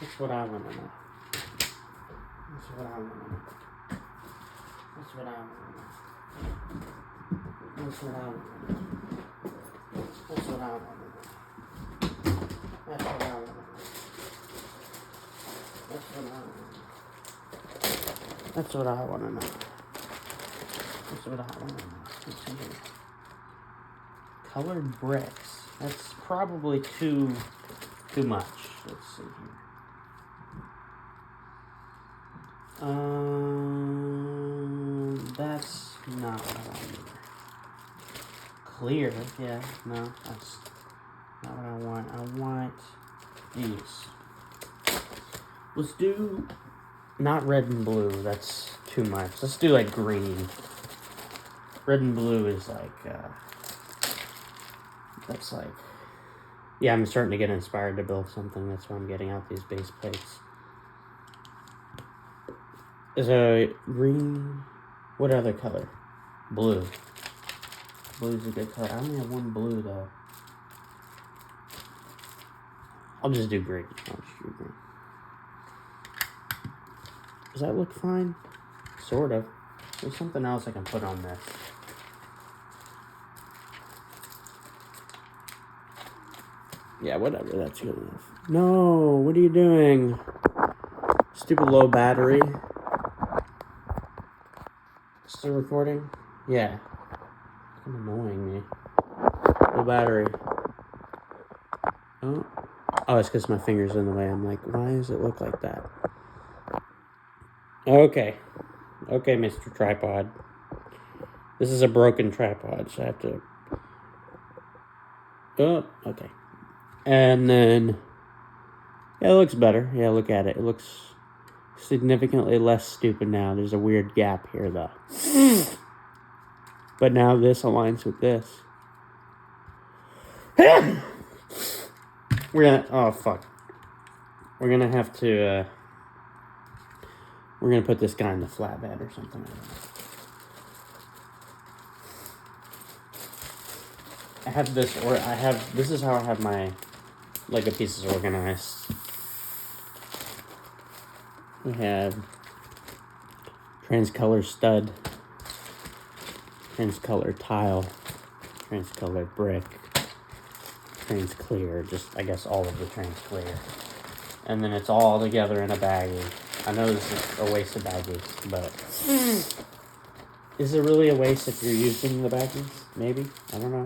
That's what I want to know. That's what I want to know. That's what I want to know. That's what I want to know. That's what I want to know. That's what I want to know. That's what I want to know. That's what I want to know. That's what I want to know. Let's see here. Colored bricks. That's probably too much. Let's see here. That's not what I want either. Clear, yeah, no, that's not what I want. I want these. Let's do not red and blue. That's too much. Let's do like green. Red and blue is like, that's like, yeah, I'm starting to get inspired to build something. That's why I'm getting out these base plates. Is a green, what other color? Blue. Blue's a good color. I only have one blue though. I'll just do green. Does that look fine? Sort of. There's something else I can put on this. Yeah, whatever, that's good enough. No, what are you doing? Stupid low battery. Still recording? Yeah. It's annoying me. Low battery. Oh, it's because my finger's in the way. I'm like, why does it look like that? Okay, Mr. Tripod. This is a broken tripod, so I have to... Oh, okay. And then... Yeah, it looks better. Yeah, look at it. It looks significantly less stupid now. There's a weird gap here, though. But now this aligns with this. We're gonna... Oh, fuck. We're gonna have to... We're gonna put this guy in the flatbed or something. This is how I have my Lego pieces organized. We have transcolor stud, transcolor tile, transcolor brick, transclear, just I guess all of the transclear. And then it's all together in a baggie. I know this is a waste of baggies, but is it really a waste if you're using the baggies? Maybe, I don't know.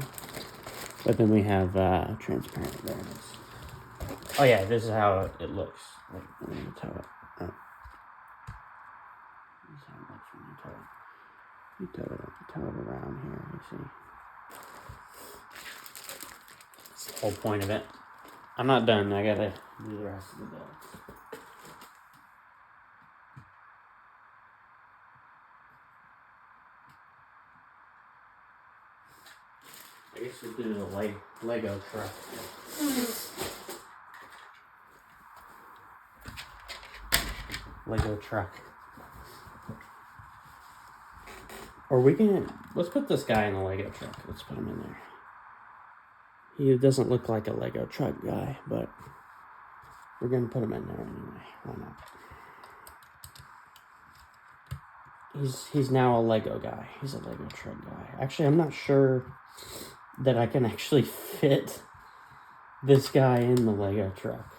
But then we have transparent. There it is. Oh yeah, this is how it looks. Wait, let me tell it. Oh. This is how it looks when you tell it. You tell it around here. You see. That's the whole point of it. I'm not done. I gotta do the rest of the build. I guess we'll do the Lego truck. Lego truck. Or we can, let's put this guy in the Lego truck. Let's put him in there. He doesn't look like a Lego truck guy, but we're going to put him in there anyway. Why not? He's now a Lego guy. He's a Lego truck guy. Actually, I'm not sure that I can actually fit this guy in the Lego truck.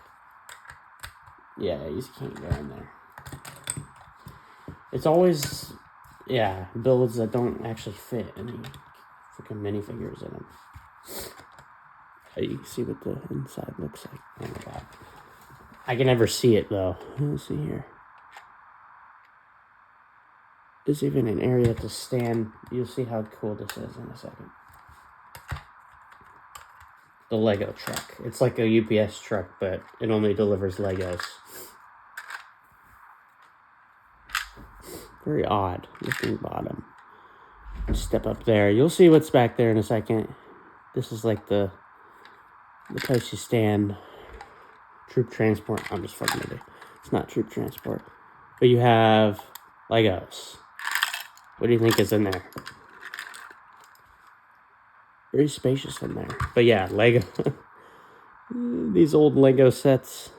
Yeah, he can't go in there. It's always, yeah, builds that don't actually fit any freaking minifigures in them. You can see what the inside looks like. Oh my god. I can never see it though. Let's see here. There's even an area to stand. You'll see how cool this is in a second. The Lego truck. It's like a UPS truck, but it only delivers Legos. Very odd looking bottom. Step up there. You'll see what's back there in a second. This is like the place you stand. Troop transport. I'm just fucking with it. It's not troop transport. But you have Legos. What do you think is in there? Very spacious in there. But yeah, Lego. These old Lego sets.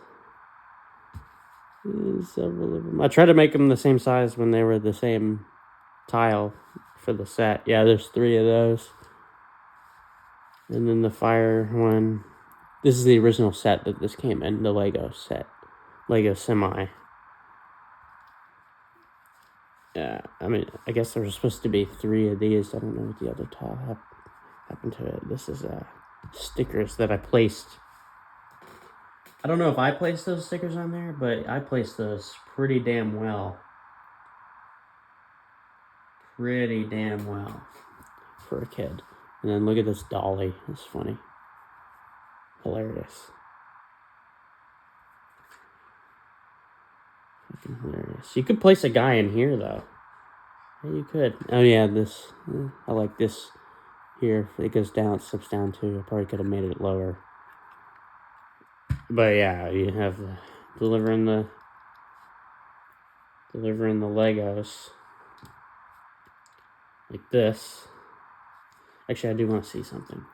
Several of them. I tried to make them the same size when they were the same tile for the set. Yeah, there's 3 of those. And then the fire one. This is the original set that this came in, the Lego set. Lego Semi. Yeah, I mean, I guess there was supposed to be 3 of these. I don't know what the other tile happened to it. This is stickers that I placed. I don't know if I placed those stickers on there, but I placed those pretty damn well. Pretty damn well for a kid. And then look at this dolly. It's funny. Hilarious. Fucking hilarious. You could place a guy in here, though. Yeah, you could. Oh, yeah, this. I like this here. It goes down, it slips down, too. I probably could have made it lower. But, yeah, you have delivering the Legos. Like this. Actually, I do want to see something.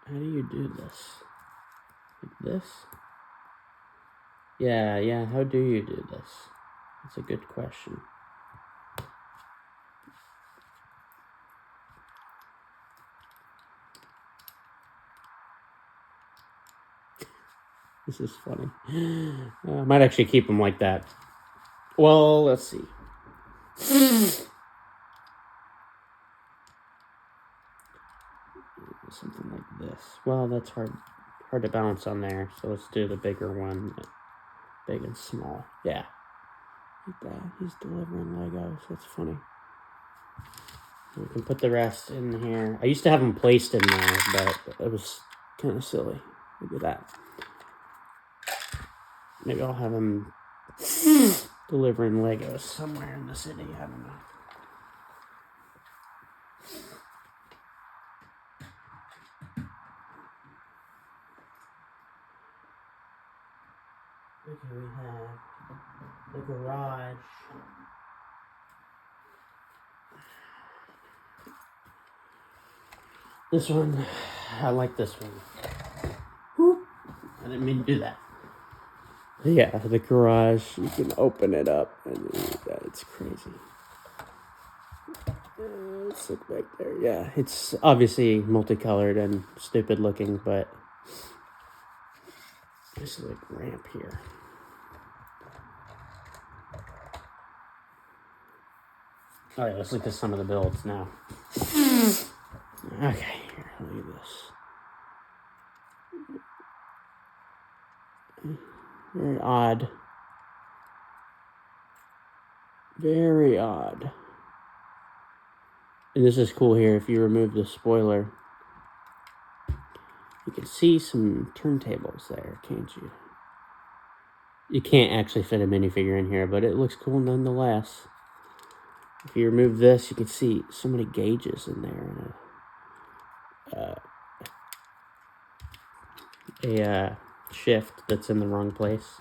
How do you do this? Like this? Yeah, how do you do this? That's a good question. This is funny. I might actually keep them like that. Well, let's see. Something like this. Well, that's hard to balance on there. So let's do the bigger one. Big and small. Yeah. Like that. He's delivering Legos. That's funny. We can put the rest in here. I used to have them placed in there, but it was kind of silly. Look at that. Maybe I'll have him delivering Legos somewhere in the city. I don't know. Okay, we have the garage. This one, I like this one. Whoop. I didn't mean to do that. Yeah, the garage, you can open it up, and it's crazy. Let's look back there. Yeah, it's obviously multicolored and stupid looking, but there's a ramp here. All right, let's look at some of the builds now. Okay, here, look at this. Very odd. Very odd. And this is cool here. If you remove the spoiler, you can see some turntables there, can't you? You can't actually fit a minifigure in here, but it looks cool nonetheless. If you remove this, you can see so many gauges in there. And a shift that's in the wrong place.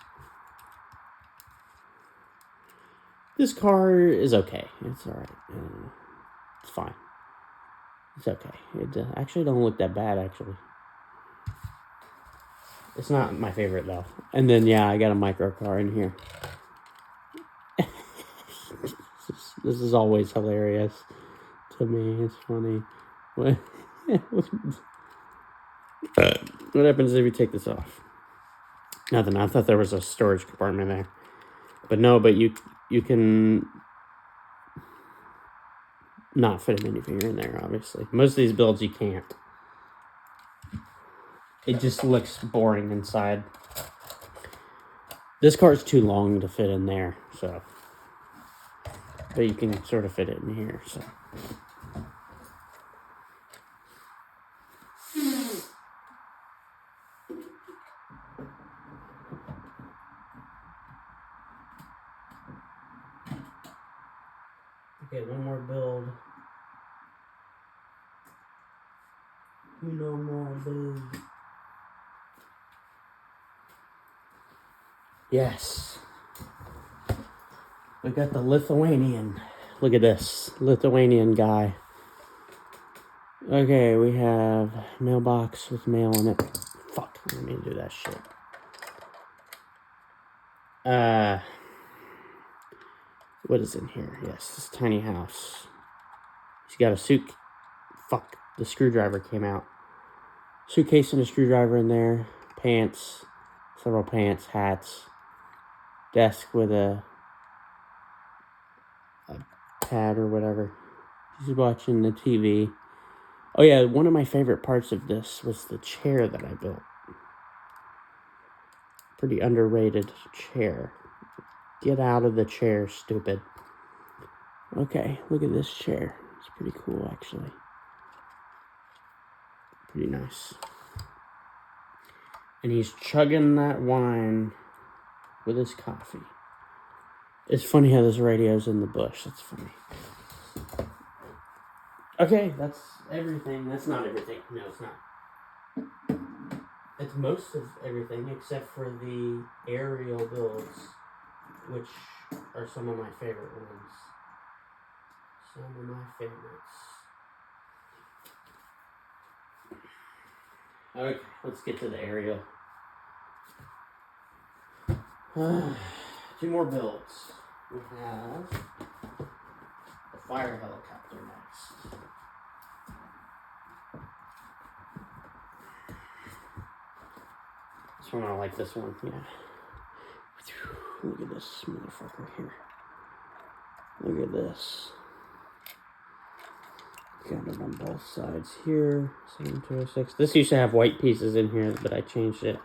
This car is okay. It's alright. It's fine. It's okay. It actually don't look that bad, actually. It's not my favorite, though. And then, yeah, I got a micro car in here. This is always hilarious to me. It's funny. What happens if you take this off? Nothing. I thought there was a storage compartment there. But no, but you can not fit a minifigure in there, obviously. Most of these builds you can't. It just looks boring inside. This car is too long to fit in there, so. But you can sort of fit it in here, so. Okay, one more build. No more build. Yes. We got the Lithuanian. Look at this. Lithuanian guy. Okay, we have mailbox with mail in it. Fuck, I didn't mean to do that shit. What is in here? Yes, this tiny house. He's got a suit. Fuck, the screwdriver came out. Suitcase and a screwdriver in there. Pants. Several pants, hats. Desk with a pad or whatever. He's watching the TV. Oh yeah, one of my favorite parts of this was the chair that I built. Pretty underrated chair. Get out of the chair, stupid. Okay, look at this chair. It's pretty cool, actually. Pretty nice. And he's chugging that wine with his coffee. It's funny how this radio's in the bush. That's funny. Okay, that's everything. That's not everything. No, it's not. It's most of everything except for the aerial builds, which are some of my favorite ones. Some of my favorites. Okay, let's get to the aerial. 2 more builds. We have the fire helicopter next. This one, I like this one, yeah. Look at this motherfucker here. Look at this. Got it on both sides here. 7206. This used to have white pieces in here, but I changed it.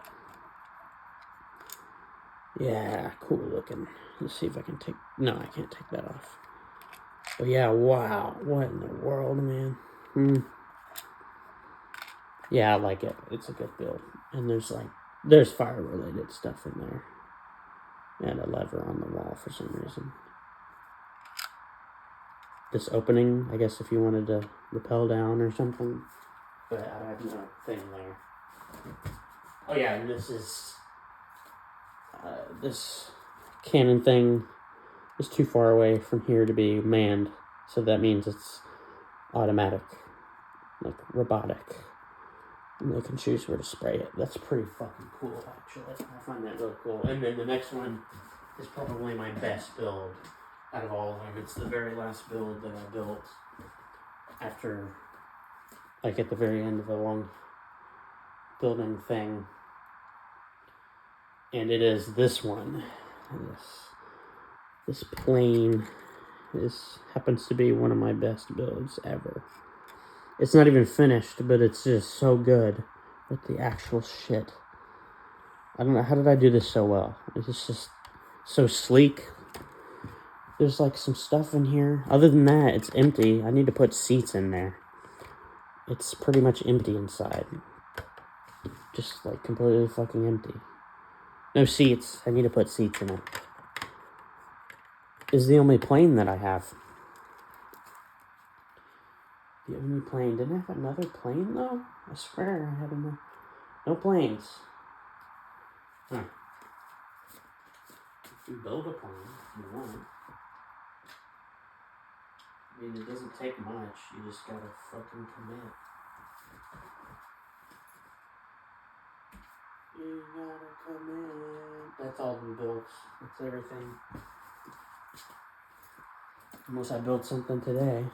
Yeah, cool looking. Let's see if I can take... No, I can't take that off. But yeah, wow. What in the world, man? Yeah, I like it. It's a good build. And there's fire-related stuff in there. And a lever on the wall for some reason. This opening, I guess if you wanted to rappel down or something. But I have no thing there. Oh yeah, and this is... this cannon thing is too far away from here to be manned. So that means it's automatic. Like robotic. And they can choose where to spray it. That's pretty fucking cool, actually. I find that really cool. And then the next one is probably my best build out of all of them. It's the very last build that I built after, like, at the very end of a long building thing. And it is this one. This plane happens to be one of my best builds ever. It's not even finished, but it's just so good with the actual shit. I don't know, how did I do this so well? It's just so sleek. There's like some stuff in here. Other than that, it's empty. I need to put seats in there. It's pretty much empty inside. Just like completely fucking empty. No seats. I need to put seats in it. This is the only plane that I have. The only plane. Didn't I have another plane though? I swear I had another. No planes. Huh. If you build a plane, if you want. I mean, it doesn't take much. You just gotta fucking commit. You gotta commit. That's all the builds. That's everything. Unless I build something today.